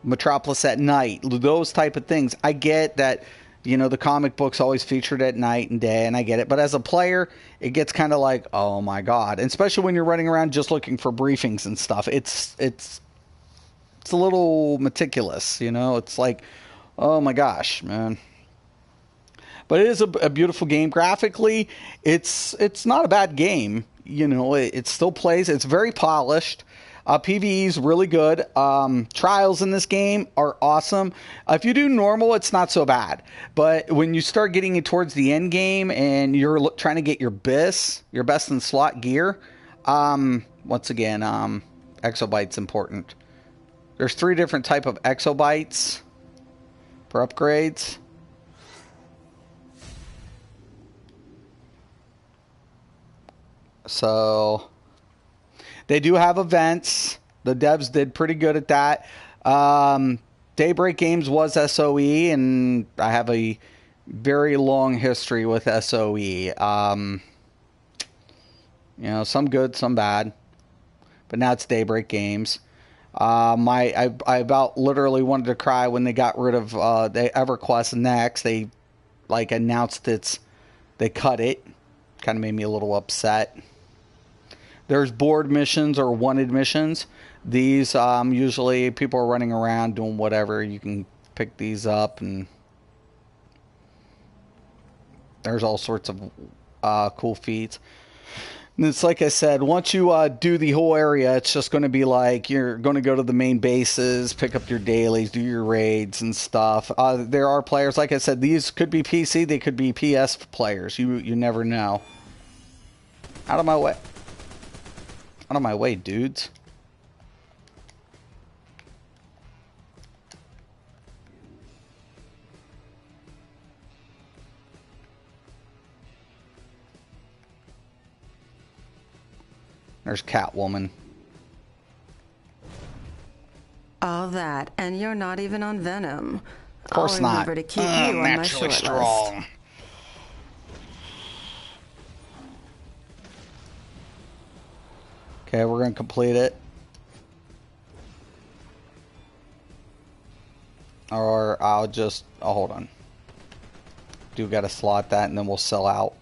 Metropolis at night, those type of things. I get that, you know, the comic books always featured at night and day, and I get it. But as a player, it gets kind of like, oh my god. And especially when you're running around just looking for briefings and stuff. It's a little meticulous, you know. It's like, oh my gosh, man. But it is a beautiful game. Graphically, it's not a bad game. You know, it still plays. It's very polished. PvE is really good. Trials in this game are awesome. If you do normal, it's not so bad. But when you start getting it towards the end game and you're trying to get your best in slot gear, once again, exobytes important. There's 3 different type of exobytes for upgrades. So they do have events. The devs did pretty good at that. Daybreak Games was SOE, and I have a very long history with SOE. You know, some good, some bad. But now it's Daybreak Games. I about literally wanted to cry when they got rid of the EverQuest Next. They like announced they cut it. Kind of made me a little upset. There's board missions or wanted missions. These usually people are running around doing whatever. You can pick these up, and there's all sorts of cool feats. And it's like I said, once you do the whole area, it's just going to be like you're going to go to the main bases, pick up your dailies, do your raids and stuff. There are players, like I said, these could be PC, they could be PS players. You never know. Out of my way. Out of my way, dudes. There's Catwoman. All that, and you're not even on Venom. Of course I'll remember to keep you on my naturally short strong. list. Okay, we're going to complete it. Or I'll just... Oh, hold on. Do got to slot that, and then we'll sell out.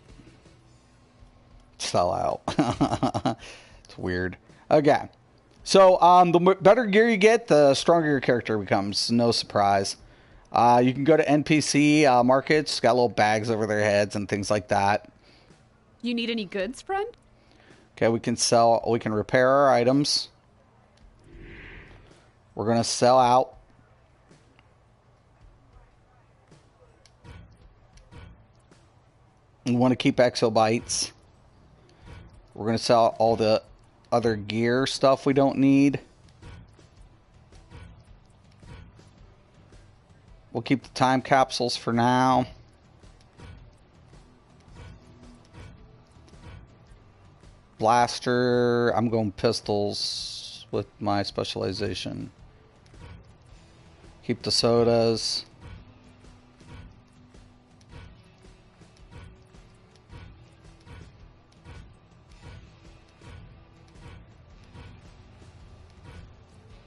Sell out. It's weird. Okay. So, the better gear you get, the stronger your character becomes. No surprise. You can go to NPC markets. Got little bags over their heads and things like that. You need any goods, friend? Okay, we can repair our items. We're going to sell out. We want to keep exobytes. We're going to sell all the other gear stuff we don't need. We'll keep the time capsules for now. Blaster. I'm going pistols with my specialization. Keep the sodas.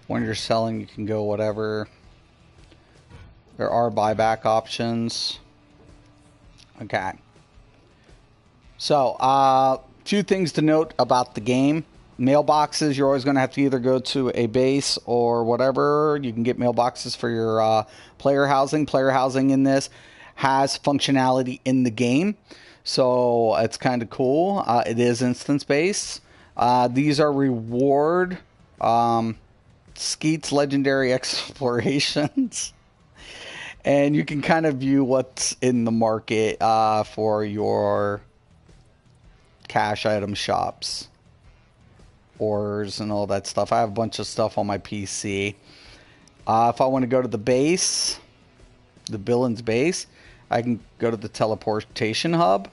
When you're selling, you can go whatever. There are buyback options. Okay. So, few things to note about the game. Mailboxes, you're always going to have to either go to a base or whatever. You can get mailboxes for your player housing. Player housing in this has functionality in the game. So, it's kind of cool. It is instance-based. These are reward... Skeet's Legendary Explorations. And you can kind of view what's in the market for your cash item shops. Ores and all that stuff. I have a bunch of stuff on my PC. If I want to go to the base, the Billings base, I can go to the teleportation hub.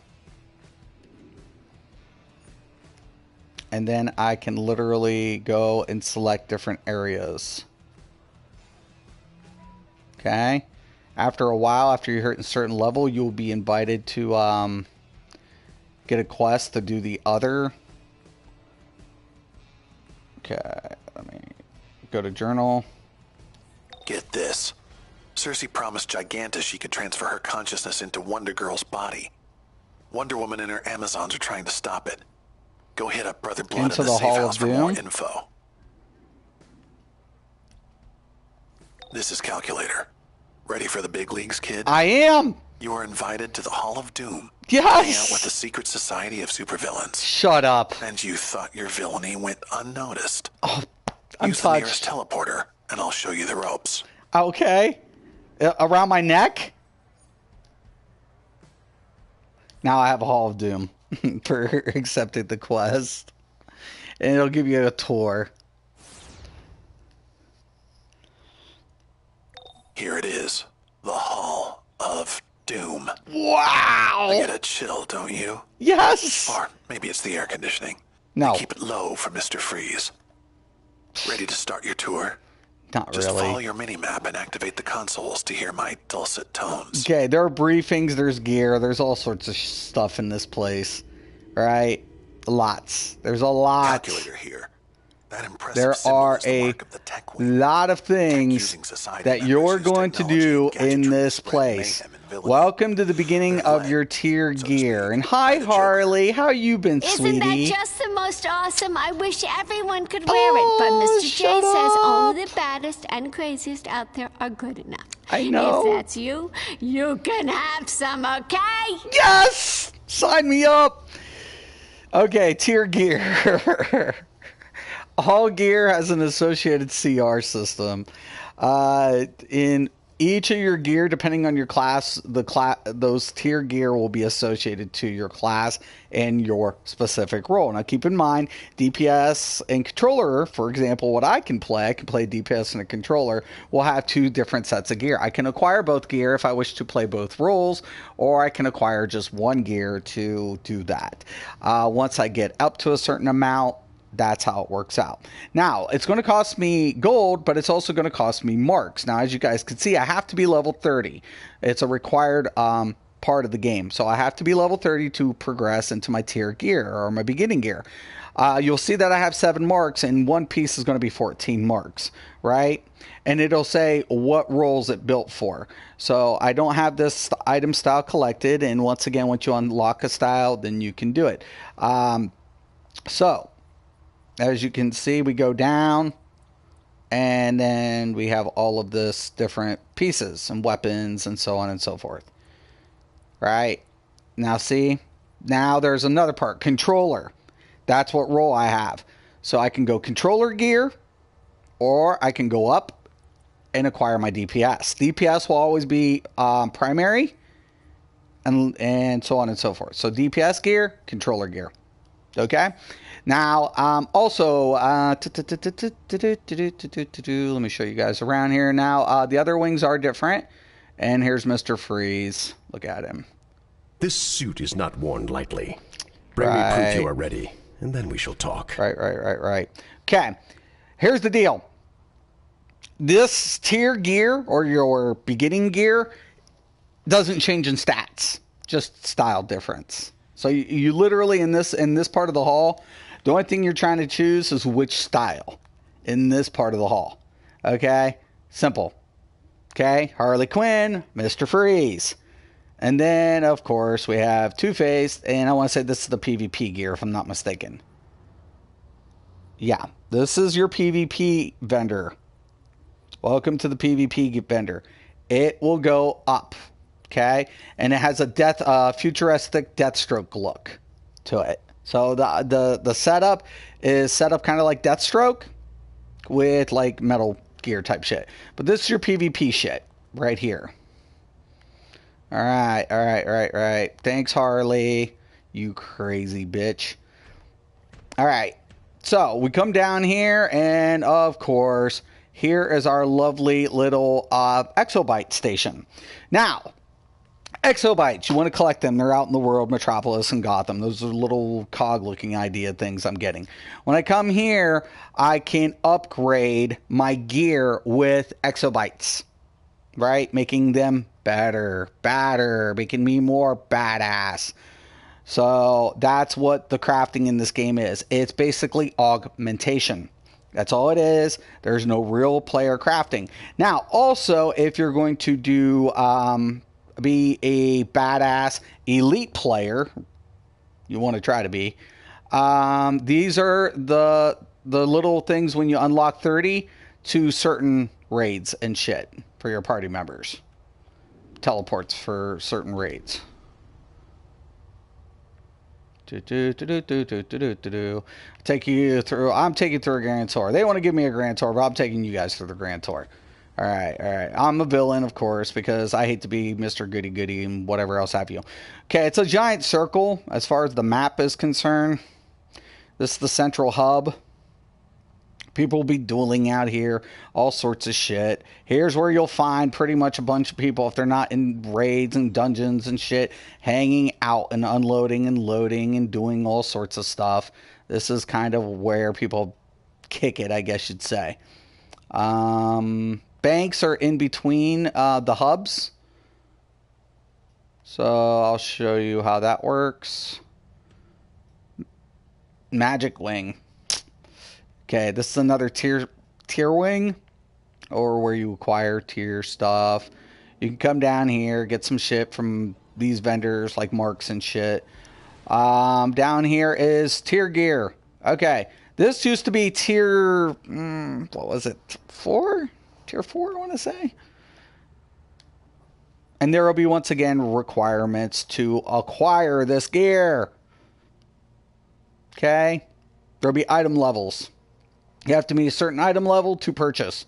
And then I can literally go and select different areas. Okay. After a while, after you hit a certain level, you'll be invited to get a quest to do the other. Okay. Let me go to journal. Get this. Cersei promised Gigantus she could transfer her consciousness into Wonder Girl's body. Wonder Woman and her Amazons are trying to stop it. Go hit up Brother Blood Into in the the safe Hall house of for more Doom. info. This is Calculator. Ready for the big leagues, kid? I am! You are invited to the Hall of Doom. Yes! Hang out with the secret society of supervillains. Shut up. And you thought your villainy went unnoticed. Oh, I'm Use the nearest teleporter, and I'll show you the ropes. Okay. Around my neck? Now I have a Hall of Doom for accepting the quest. And it'll give you a tour. Here it is. The Hall of Doom. Wow! I get a chill, don't you? Yes! Or maybe it's the air conditioning. No. I keep it low for Mr. Freeze. Ready to start your tour? Not Just really. follow your mini-map and activate the consoles to hear my dulcet tones. Okay, there are briefings, there's gear, there's all sorts of stuff in this place. Right? Lots. There's a lot. Calculator here. That impressive There symbol are is the a mark of the tech wing. lot of things that you're going to do in this place. Welcome to the beginning of your tier gear. And hi, Harley. How you been, sweetie? Isn't that just the most awesome? I wish everyone could wear it. But Mr. J says only the baddest and craziest out there are good enough. I know. If that's you, you can have some, okay? Yes! Sign me up! Okay, tier gear. All gear has an associated CR system. In each of your gear, depending on your class, those tier gear will be associated to your class and your specific role. Now, keep in mind, DPS and controller, for example, what I can play DPS and a controller, will have two different sets of gear. I can acquire both gear if I wish to play both roles, or I can acquire just one gear to do that. Once I get up to a certain amount, that's how it works out. Now, it's going to cost me gold, but it's also going to cost me marks. Now, as you guys can see, I have to be level 30. It's a required part of the game. So I have to be level 30 to progress into my tier gear or my beginning gear. You'll see that I have 7 marks, and one piece is going to be 14 marks, right? And it'll say what roles it built for. So I don't have this item style collected, and once again, once you unlock a style, then you can do it. So as you can see, we go down, and then we have all of this different pieces and weapons and so on and so forth. Right? Now see, now there's another part, controller. That's what role I have. So I can go controller gear, or I can go up and acquire my DPS. DPS will always be primary, and so on and so forth. So DPS gear, controller gear. Okay? Now, also, let me show you guys around here. Now, the other wings are different. And here's Mr. Freeze. Look at him. This suit is not worn lightly. Bring me proof you are ready. and then we shall talk. Right. Okay, here's the deal. This tier gear, or your beginning gear, doesn't change in stats, just style difference. So you literally, in this part of the hall, the only thing you're trying to choose is which style in this part of the hall. Okay? Simple. Okay? Harley Quinn, Mr. Freeze. And then, of course, we have Two-Face, and I want to say this is the PvP gear, if I'm not mistaken. Yeah, this is your PvP vendor. Welcome to the PvP vendor. It will go up, okay? And it has a futuristic Deathstroke look to it. So the setup is set up kind of like Deathstroke with like Metal Gear type shit. But this is your PvP shit right here. All right. Thanks, Harley. You crazy bitch. All right. So we come down here, and of course, here is our lovely little exobyte station. Now, exobytes, you want to collect them. They're out in the world, Metropolis and Gotham. Those are little cog-looking idea things I'm getting. When I come here, I can upgrade my gear with exobytes, right? Making them better, making me more badass. So that's what the crafting in this game is. It's basically augmentation. That's all it is. There's no real player crafting. Now, also, if you're going to do be a badass elite player, you want to try to be, these are the little things when you unlock 30 to certain raids and shit for your party members. Teleports for certain raids. Take you through. I'm taking through a grand tour. They want to give me a grand tour, but I'm taking you guys through the grand tour. All right. I'm a villain, of course, because I hate to be Mr. Goody Goody and whatever else have you. Okay, it's a giant circle as far as the map is concerned. This is the central hub. People will be dueling out here, all sorts of shit. Here's where you'll find pretty much a bunch of people, if they're not in raids and dungeons and shit, hanging out and unloading and loading and doing all sorts of stuff. This is kind of where people kick it, I guess you'd say. Banks are in between the hubs. So I'll show you how that works. Magic Wing. Okay, this is another tier wing, or where you acquire tier stuff. You can come down here, get some shit from these vendors like Marks and shit. Down here is tier gear. Okay, this used to be tier, what was it, 4? Tier 4, I want to say. And there will be, once again, requirements to acquire this gear. Okay, there'll be item levels. You have to meet a certain item level to purchase.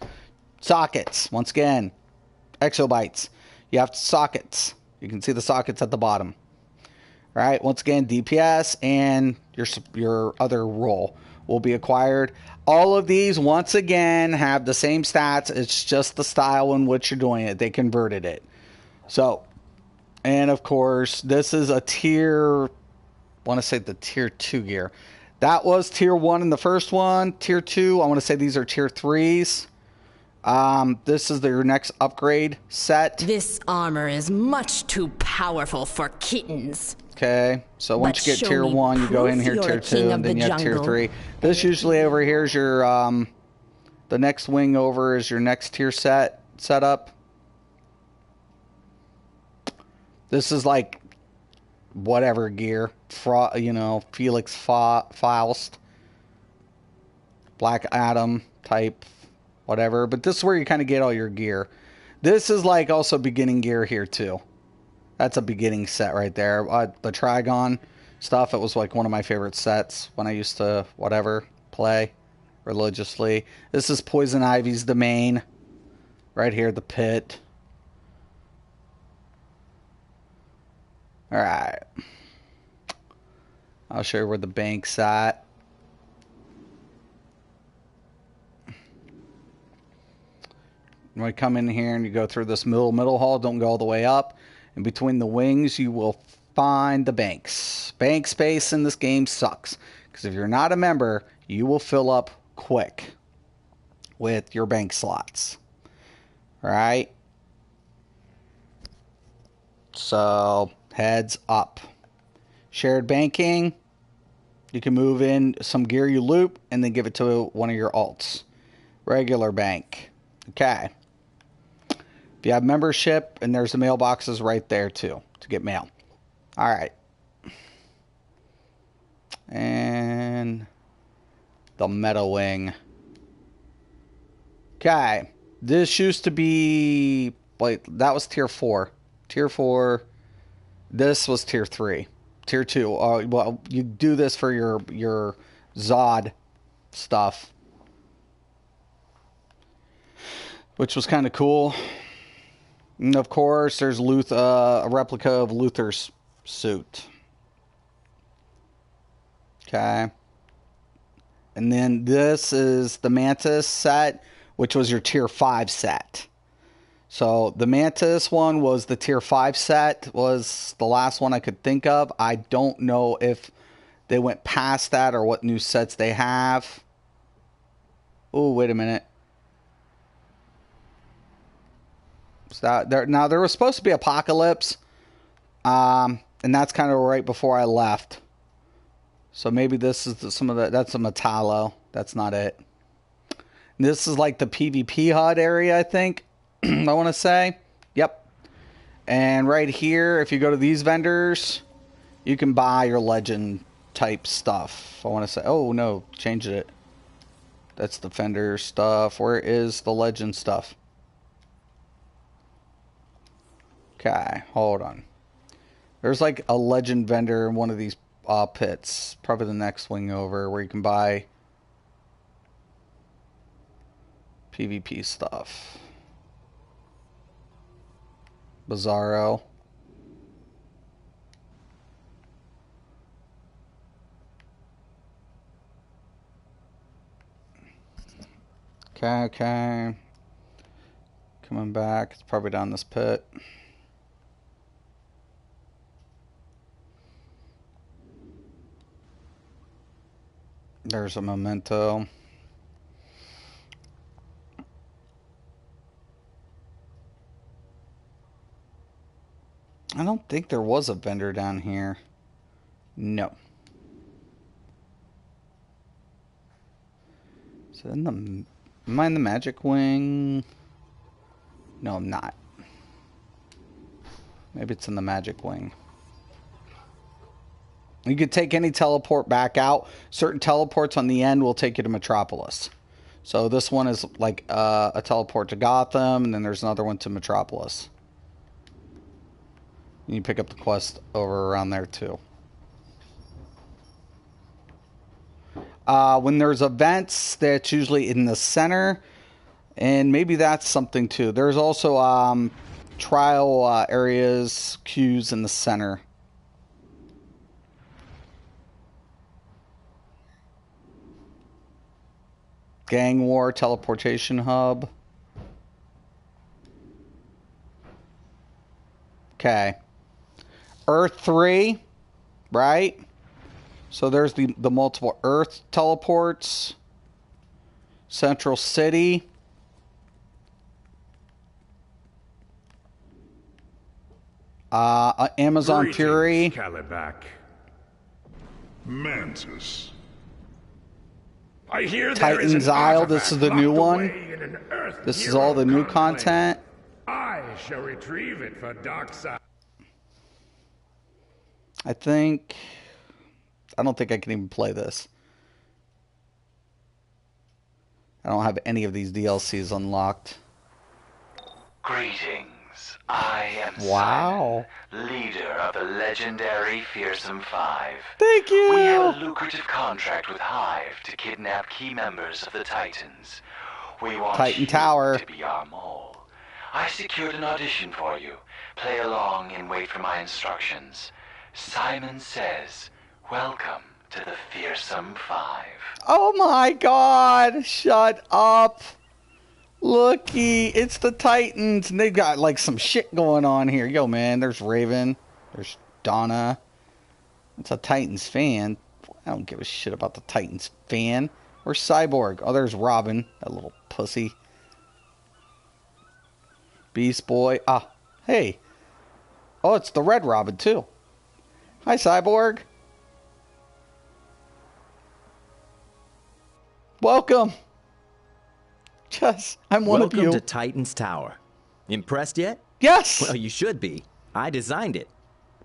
Sockets, once again, exobytes. You have sockets. You can see the sockets at the bottom. All right, once again, DPS and your other role will be acquired. All of these, once again, have the same stats. It's just the style in which you're doing it. They converted it. So, and of course, this is a tier, I want to say the tier 2 gear. That was tier 1 in the first one. Tier 2, I want to say these are tier 3s. This is your next upgrade set. This armor is much too powerful for kittens. Okay, so once you get tier 1, you go in here tier 2, and then you have tier 3. This usually over here is your, the next wing over is your next tier setup. This is like whatever gear, Felix Faust, Black Adam type, whatever. But this is where you kind of get all your gear. This is like also beginning gear here too. That's a beginning set right there. The Trigon stuff, it was like one of my favorite sets when I used to play religiously. This is Poison Ivy's domain. Right here, the pit. Alright. I'll show you where the bank's at. When you come in here and you go through this middle hall, don't go all the way up. In between the wings, you will find the banks. Bank space in this game sucks. Because if you're not a member, you will fill up quick with your bank slots. All right? So, heads up. Shared banking. You can move in some gear you loop and then give it to one of your alts. Regular bank. Okay. If you have membership, and there's the mailboxes right there too to get mail. All right. And the Meta Wing. Okay. This used to be, like, that was tier 4. Tier 4. This was tier 3. Tier 2. Well, you do this for your Zod stuff, which was kind of cool. And of course, there's a replica of Luther's suit. Okay. And then this is the Mantis set, which was your tier 5 set. So the Mantis one was the tier 5 set, was the last one I could think of. I don't know if they went past that or what new sets they have. Oh, wait a minute. Now, there was supposed to be Apocalypse, and that's kind of right before I left. So maybe this is that's a Metallo. That's not it. This is like the PvP HUD area, I think. I want to say. Yep. And right here, if you go to these vendors, you can buy your legend type stuff. I want to say, oh no, changed it. That's the vendor stuff. Where is the legend stuff? Okay, hold on. There's like a legend vendor in one of these pits. Probably the next wing over where you can buy PvP stuff. Bizarro. Okay. Coming back. It's probably down this pit. There's a memento. I don't think there was a vendor down here. No. So am I in the magic wing? No, I'm not. Maybe it's in the magic wing. You could take any teleport back out. Certain teleports on the end will take you to Metropolis. So this one is like a teleport to Gotham, and then there's another one to Metropolis. And you pick up the quest over around there too. When there's events, that's usually in the center, and maybe that's something too. There's also trial areas, queues in the center. Gang War Teleportation Hub. Okay. Earth 3, right? So there's the multiple Earth teleports. Central City. Amazon Greetings, Fury. Calibac. Mantis. I hear Titan's Isle. This is the new one. This is all the new content. I shall retrieve it for Darkseid. I don't think I can even play this. I don't have any of these DLCs unlocked. Greetings. I am Wow. Simon, leader of the legendary Fearsome Five. Thank you. We have a lucrative contract with Hive to kidnap key members of the Titans. We want Titan you Tower to be our mole. I secured an audition for you. Play along and wait for my instructions. Simon says, welcome to the Fearsome Five. Oh my god. Shut up. Looky. It's the Titans. And they got like some shit going on here. Yo, man. There's Raven. There's Donna. It's a Titans fan. I don't give a shit about the Titans fan. Where's Cyborg? Oh, there's Robin, that little pussy. Beast Boy. Ah, hey. Oh, it's the Red Robin, too. Hi, Cyborg. Welcome. Yes, I'm one of you. Welcome to Titan's Tower. Impressed yet? Yes! Well, you should be. I designed it.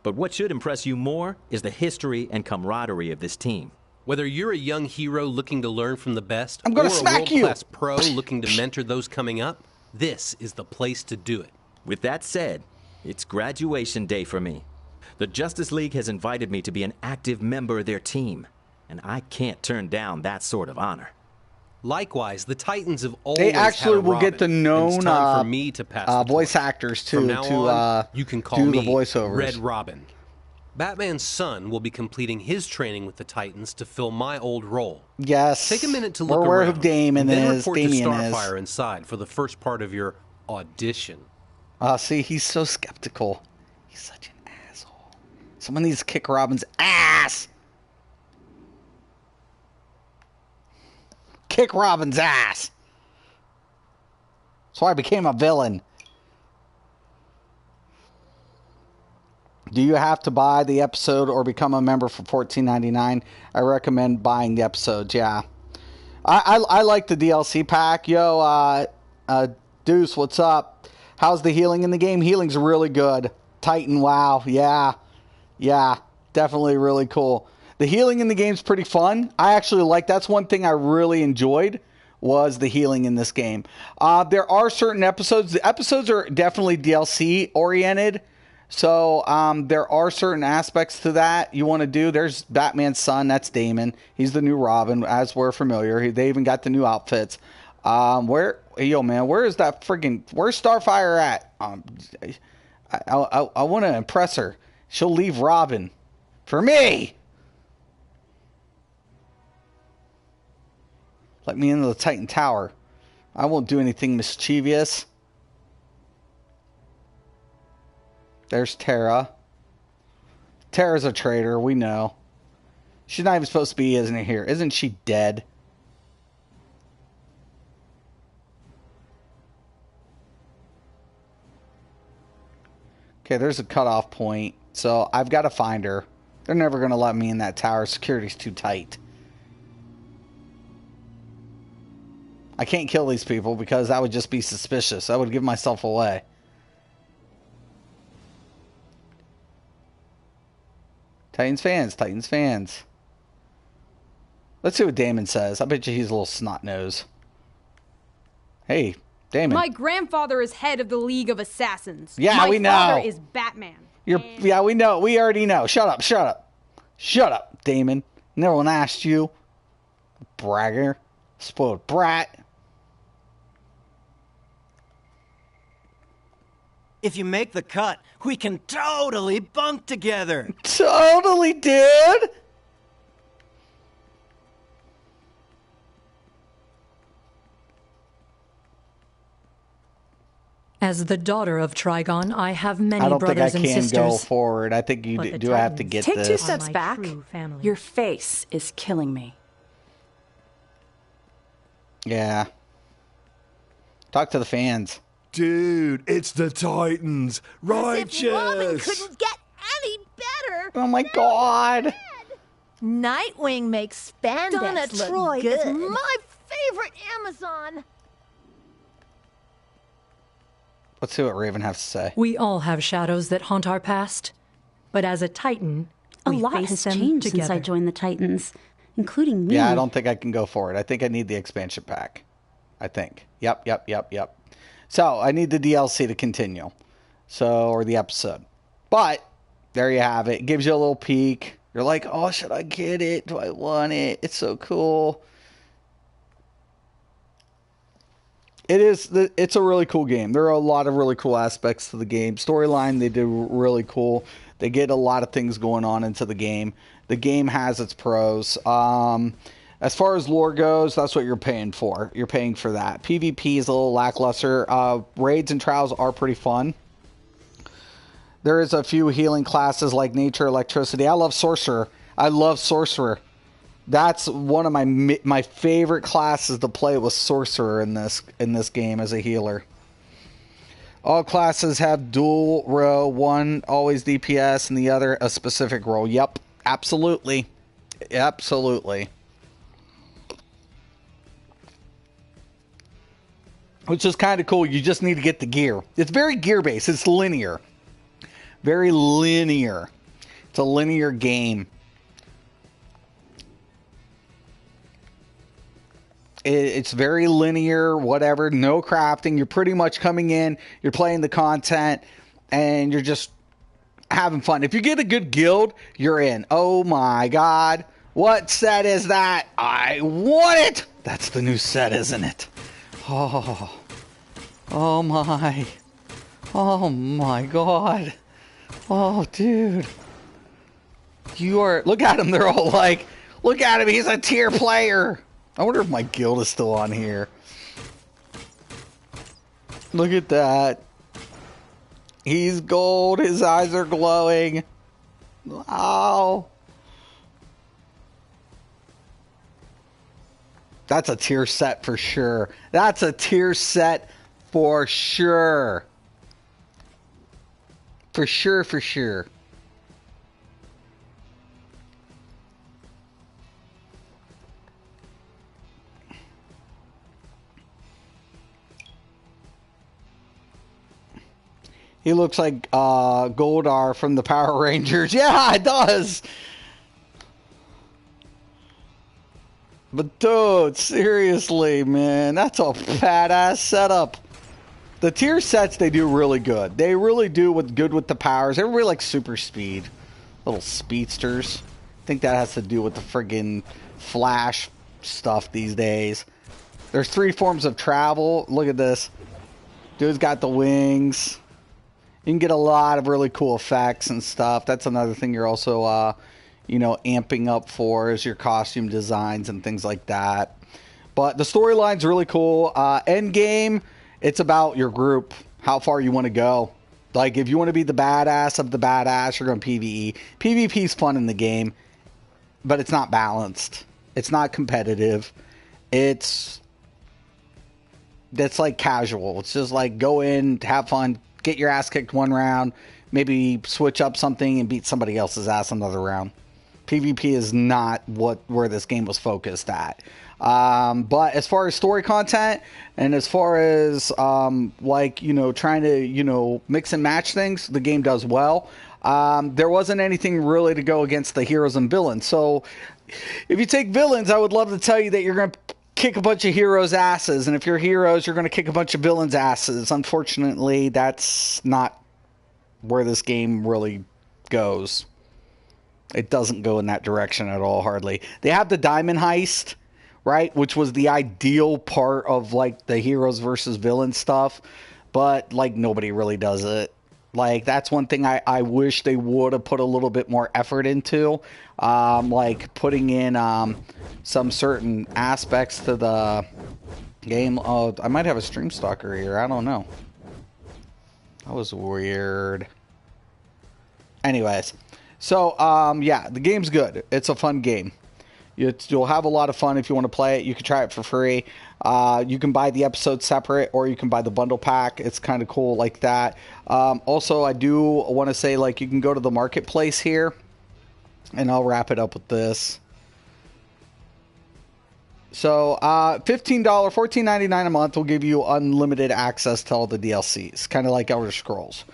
But what should impress you more is the history and camaraderie of this team. Whether you're a young hero looking to learn from the best, I'm gonna or smack a world-class pro looking to mentor those coming up, this is the place to do it. With that said, it's graduation day for me. The Justice League has invited me to be an active member of their team, and I can't turn down that sort of honor. Likewise, the Titans have always They actually had a will Robin, get the and known it's time for me to pass the voice torch. actors too From now to on, you can call do me the voiceovers. Red Robin. Batman's son will be completing his training with the Titans to fill my old role. Yes. Take a minute to look We're aware around, who Damon and then is. report Damian to is. Starfire inside for the first part of your audition. See, he's so skeptical. He's such an asshole. Someone needs to kick Robin's ass. Kick Robin's ass. That's why I became a villain. Do you have to buy the episode or become a member for $14.99? I recommend buying the episodes, yeah. I like the DLC pack. Yo, Deuce, what's up? How's the healing in the game? Healing's really good. Titan, wow. Yeah. Yeah, definitely really cool. The healing in the game's pretty fun. I actually like, that's one thing I really enjoyed was the healing in this game. There are certain episodes. The episodes are definitely DLC oriented. So there are certain aspects to that you want to do. There's Batman's son. That's Damon. He's the new Robin, as we're familiar. They even got the new outfits. Yo, man, where's Starfire at? I want to impress her. She'll leave Robin for me. Let me into the Titan Tower. I won't do anything mischievous. There's Tara. Tara's a traitor, we know. She's not even supposed to be, isn't it, here? Isn't she dead? Okay, there's a cutoff point. So I've got to find her. They're never going to let me in that tower. Security's too tight. I can't kill these people because that would just be suspicious. I would give myself away. Titans fans, Titans fans. Let's see what Damon says. I bet you he's a little snot nose. Hey, Damon. My grandfather is head of the League of Assassins. Yeah, we know. My father is Batman. Yeah, we know. We already know. Shut up, shut up. Shut up, Damon. No one asked you. Bragger. Spoiled brat. If you make the cut, we can totally bunk together. Totally, dude. As the daughter of Trigon, I have many I don't brothers think I and can sisters. go forward. I think you do have to get Take this. 2 steps back. Your face is killing me. Yeah. Talk to the fans. Dude, it's the Titans. Righteous. As if Robin couldn't get any better. Oh my God. Nightwing makes spandex Donna look Troy good. is My favorite Amazon. Let's see what Raven has to say. We all have shadows that haunt our past, but as a Titan, A we lot face has them changed together. since I joined the Titans, including me. Yeah, I don't think I can go forward. I think I need the expansion pack. I think. Yep. So, I need the DLC to continue. So, or the episode. But, there you have it. It gives you a little peek. You're like, oh, should I get it? Do I want it? It's so cool. It's a really cool game. There are a lot of really cool aspects to the game. Storyline, they do really cool. They get a lot of things going on into the game. The game has its pros. As far as lore goes, that's what you're paying for. You're paying for that. PvP is a little lackluster. Raids and trials are pretty fun. There is a few healing classes like nature, electricity. I love sorcerer. I love sorcerer. That's one of my favorite classes to play with Sorcerer in this game as a healer. All classes have dual row, one always DPS and the other a specific role. Yep, absolutely. Absolutely. Which is kind of cool. You just need to get the gear. It's very gear-based. It's linear. Very linear. It's a linear game. It's very linear, whatever, no crafting. You're pretty much coming in, you're playing the content, and you're just having fun. If you get a good guild, you're in. Oh my god. What set is that? I want it! That's the new set, isn't it? Oh. Oh my. Oh my god. Oh, dude. You are... Look at them. They're all like, look at him. He's a tier player. I wonder if my guild is still on here. Look at that. He's gold. His eyes are glowing. Wow. That's a tier set for sure. That's a tier set for sure. For sure, for sure. He looks like Goldar from the Power Rangers. Yeah, it does. But dude, seriously, man, that's a badass setup. The tier sets, they do really good. They really do good with the powers. Everybody likes super speed. Little speedsters. I think that has to do with the friggin' Flash stuff these days. There's 3 forms of travel. Look at this. Dude's got the wings. You can get a lot of really cool effects and stuff. That's another thing you're also, you know, amping up for is your costume designs and things like that. But the storyline's really cool. End game, it's about your group, how far you want to go. Like, if you want to be the badass of the badass, you're going PvE. PvP's fun in the game, but it's not balanced. It's not competitive. It's like casual. It's just like go in, have fun, get your ass kicked one round, maybe switch up something and beat somebody else's ass another round. PvP is not where this game was focused at. But as far as story content and as far as like, you know, trying to, you know, mix and match things, the game does well. There wasn't anything really to go against the heroes and villains. So if you take villains, I would love to tell you that you're going to kick a bunch of heroes' asses, and if you're heroes, you're going to kick a bunch of villains' asses. Unfortunately, that's not where this game really goes. It doesn't go in that direction at all, hardly. They have the diamond heist, right, which was the ideal part of, like, the heroes versus villains stuff, but, like, nobody really does it. Like, that's one thing I wish they would have put a little bit more effort into. Like, putting in some certain aspects to the game. Oh, I might have a stream stalker here. I don't know. That was weird. Anyways. So, yeah, the game's good. It's a fun game. You'll have a lot of fun if you want to play it. You can try it for free. You can buy the episodes separate, or you can buy the bundle pack. It's kind of cool like that. Also, I do want to say, like, you can go to the marketplace here, and I'll wrap it up with this. So, $15, $14.99 a month will give you unlimited access to all the DLCs, kind of like Elder Scrolls.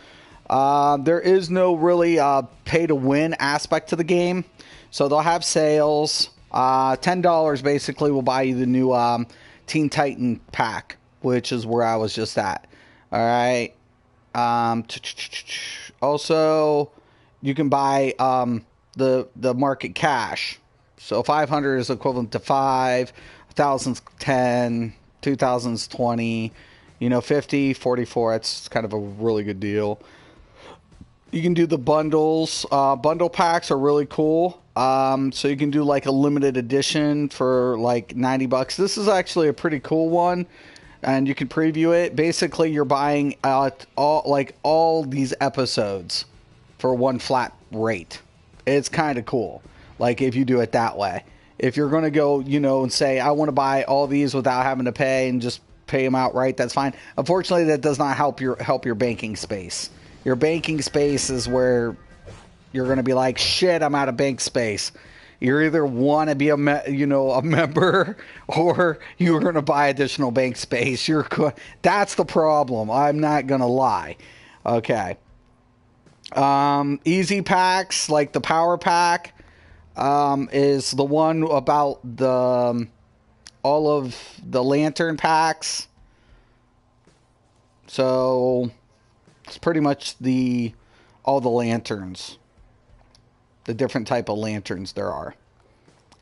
There is no really pay-to-win aspect to the game, so they'll have sales. $10 basically will buy you the new Teen Titan pack, which is where I was just at. All right. Also, you can buy the market cash. So 500 is equivalent to 5, 1,000's 10, 2,000's 20, 50, 44. It's kind of a really good deal. You can do the bundles. Bundle packs are really cool. So you can do like a limited edition for like $90. This is actually a pretty cool one, and you can preview it. Basically, you're buying all these episodes for one flat rate. It's kind of cool. Like if you do it that way, if you're going to go, you know, and say, I want to buy all these without having to pay and just pay them outright, that's fine. Unfortunately, that does not help your banking space. Your banking space is where you're going to be like, shit, I'm out of bank space. You either want to be a member, or you're going to buy additional bank space. That's the problem. I'm not going to lie. Okay. Easy packs, like the power pack, is the one about all of the lantern packs. So it's pretty much all the lanterns. The different type of lanterns there are.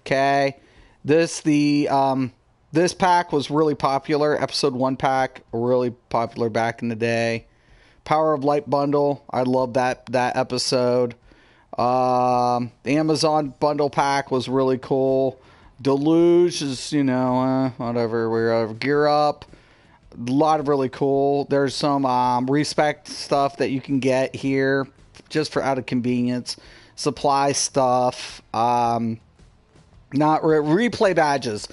Okay. This pack was really popular. Episode 1 pack, really popular back in the day. Power of Light bundle. I love that episode. The Amazon bundle pack was really cool. Deluge is, whatever. Gear Up. A lot of really cool. There's some respect stuff that you can get here just for out of convenience. Supply stuff. Not replay badges.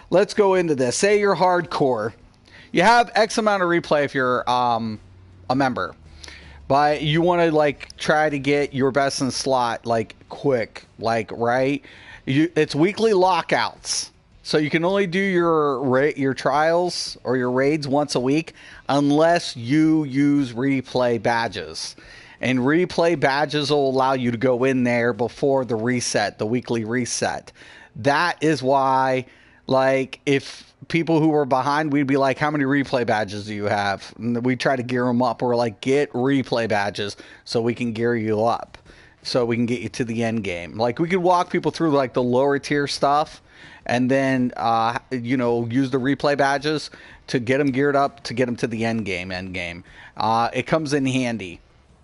Let's go into this. Say you're hardcore. You have X amount of replay if you're a member, but you want to try to get your best in slot quick, right? It's weekly lockouts. So you can only do your trials or your raids once a week unless you use replay badges. And replay badges will allow you to go in there before the reset, the weekly reset. That is why, if people who were behind, we'd be like, how many replay badges do you have? And we try to gear them up. We're like, get replay badges so we can gear you up, so we can get you to the end game. We could walk people through the lower tier stuff, and then use the replay badges to get them geared up to get them to the end game. It comes in handy.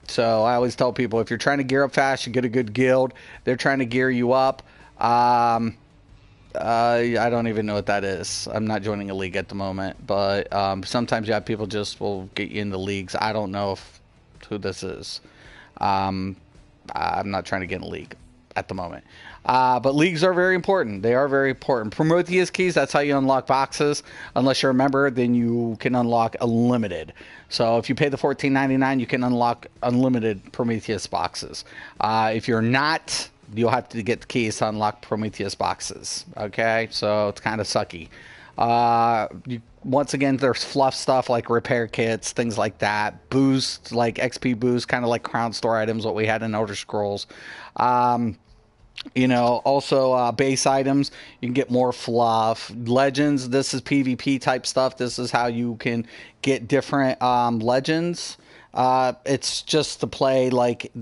So I always tell people, if you're trying to gear up fast, you get a good guild. They're trying to gear you up. I don't even know what that is. I'm not joining a league at the moment, but sometimes you have people just will get you into leagues. I don't know who this is. I'm not trying to get in a league at the moment. But leagues are very important. They are very important. Prometheus keys, that's how you unlock boxes. Unless you're a member, then you can unlock unlimited. So if you pay the $14.99, you can unlock unlimited Prometheus boxes. If you're not, you'll have to get the keys to unlock Prometheus boxes. Okay? So it's kind of sucky. Once again, there's fluff stuff like repair kits, things like that. Boost, like XP boost, kind of like Crown Store items, what we had in Elder Scrolls. Also base items, you can get more fluff. Legends, this is PvP type stuff. This is how you can get different legends. It's just to play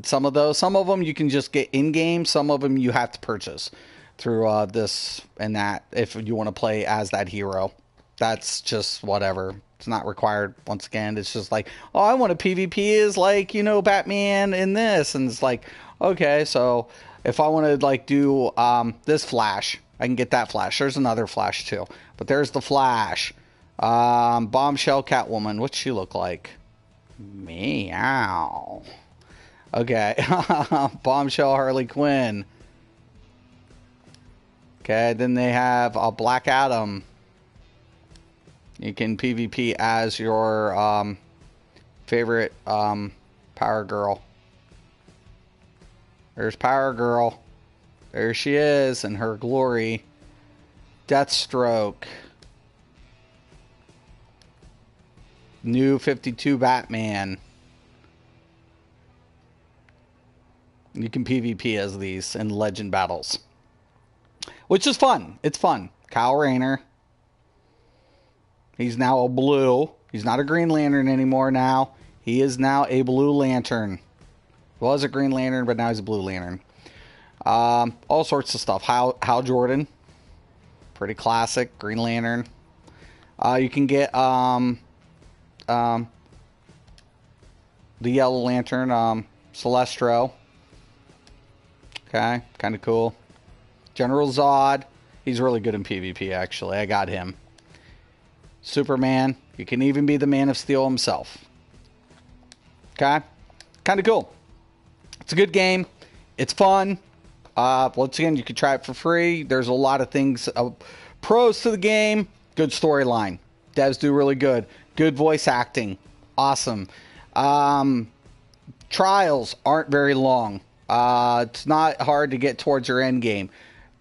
some of those. Some of them you can just get in-game. Some of them you have to purchase through this and that if you want to play as that hero. That's just whatever. It's not required. Once again, it's just I want a PvP as Batman in this. And it's okay, so if I want to do this Flash, I can get that Flash. There's another Flash too, but there's the Flash. Bombshell Catwoman. What's she look like? Meow. Okay. Bombshell Harley Quinn. Okay, then they have Black Adam. You can PvP as your favorite Power Girl. There's Power Girl. There she is in her glory. Deathstroke. New 52 Batman. You can PvP as these in legend battles, which is fun. It's fun. Kyle Rayner. He's now a blue. He's not a Green Lantern anymore now. He is now a Blue Lantern. Was a Green Lantern, but now he's a Blue Lantern. All sorts of stuff. Hal Jordan. Pretty classic. Green Lantern. You can get the Yellow Lantern, Celestro. Okay, kind of cool. General Zod. He's really good in PvP, actually. I got him. Superman. You can even be the Man of Steel himself. Okay? Kind of cool. It's a good game. It's fun. Once again, you can try it for free. There's a lot of things. Pros to the game, good storyline. Devs do really good. Good voice acting. Awesome. Trials aren't very long. It's not hard to get towards your end game.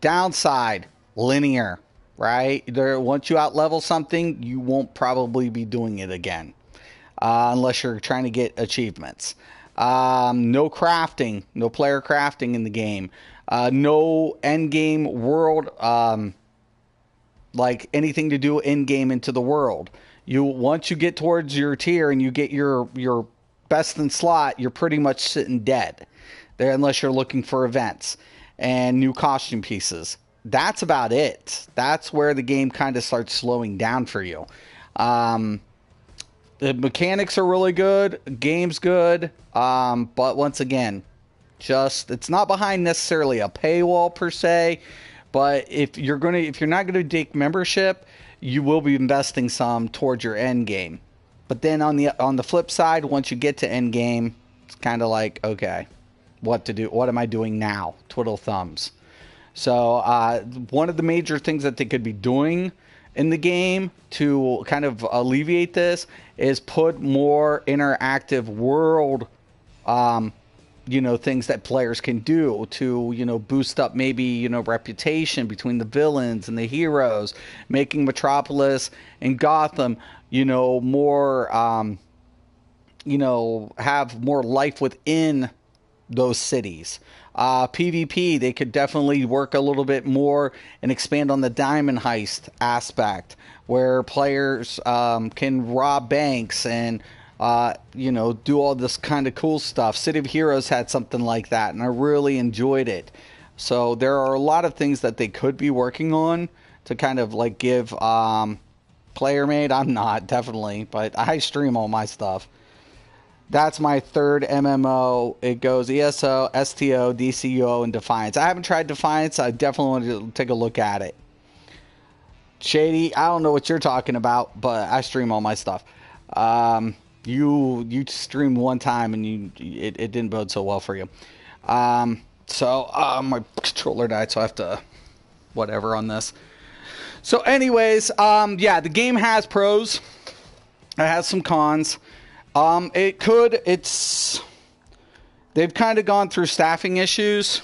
Downside, linear, right? Once you out-level something, you won't probably be doing it again. Unless you're trying to get achievements. No crafting, no player crafting in the game. No end game world, like anything to do in game into the world. Once you get towards your tier and you get your best in slot, you're pretty much sitting dead there unless you're looking for events and new costume pieces. That's about it. That's where the game kind of starts slowing down for you. The mechanics are really good. Game's good. But once again, it's not behind necessarily a paywall per se. But if you're not gonna take membership, you will be investing some towards your end game. But then on the flip side, once you get to end game, it's kind of like, okay, what to do? What am I doing now? Twiddle thumbs. So one of the major things that they could be doing in the game to kind of alleviate this is put more interactive world, things that players can do to, boost up maybe, reputation between the villains and the heroes, making Metropolis and Gotham, more, have more life within those cities. PvP, they could definitely work a little bit more and expand on the diamond heist aspect where players can rob banks and do all this kind of cool stuff. City of Heroes had something like that, and I really enjoyed it. So there are a lot of things that they could be working on to kind of like give player made. I'm not, definitely, but I stream all my stuff. That's my third MMO. It goes ESO, STO, DCUO, and Defiance. I haven't tried Defiance. I definitely want to take a look at it. Shady, I don't know what you're talking about, but I stream all my stuff. You streamed one time and it didn't bode so well for you. So my controller died, so I have to whatever on this. So anyways, the game has pros. It has some cons. They've kind of gone through staffing issues.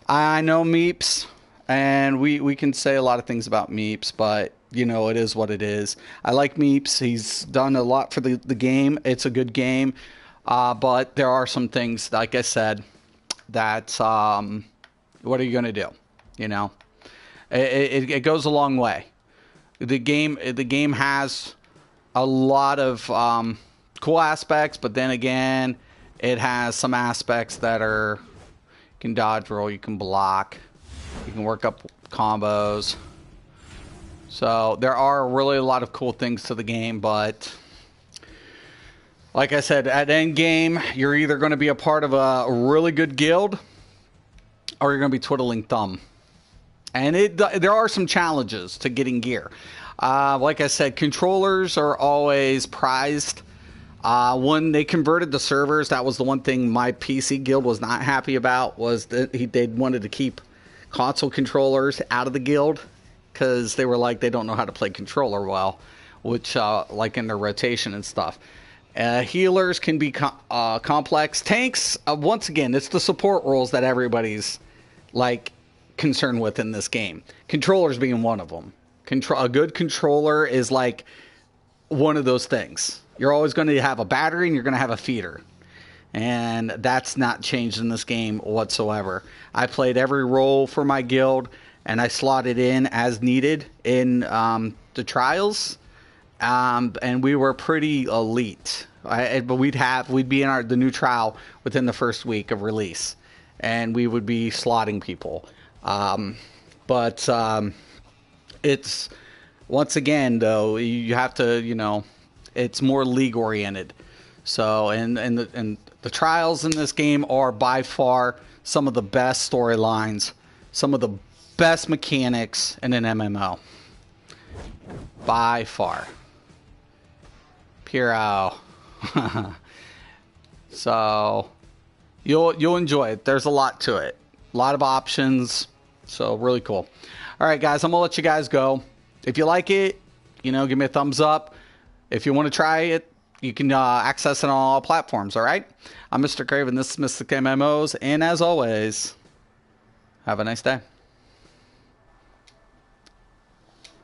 I know Meeps, and we can say a lot of things about Meeps, but it is what it is. I like Meeps. He's done a lot for the game. It's a good game. But there are some things, like I said, that, what are you going to do? It goes a long way. The game has a lot of, cool aspects, but then again, it has some aspects that you can dodge roll, you can block, you can work up combos. So there are really a lot of cool things to the game, but like I said, at end game, you're either going to be a part of a really good guild or you're going to be twiddling thumb. And there are some challenges to getting gear. Like I said, controllers are always prized. When they converted the servers, that was the one thing my PC guild was not happy about, was that they wanted to keep console controllers out of the guild because they were like, they don't know how to play controller well, which like in their rotation and stuff. Healers can be complex. Tanks, once again, it's the support roles that everybody's like concerned with in this game. Controllers being one of them. A good controller is like one of those things. You're always going to have a battery and you're going to have a feeder. And that's not changed in this game whatsoever. I played every role for my guild and I slotted in as needed in the trials. And we were pretty elite. But we'd be in the new trial within the first week of release. And we would be slotting people. It's, once again, though, you have to, it's more league oriented. So, and the trials in this game are by far some of the best storylines, some of the best mechanics in an MMO. By far. Puro. So, you'll enjoy it. There's a lot to it. A lot of options. So really cool. All right, guys, I'm going to let you guys go. If you like it, give me a thumbs up. If you want to try it, you can access it on all platforms, all right? I'm Mr. Craven. This is Mystic MMOs. And as always, have a nice day.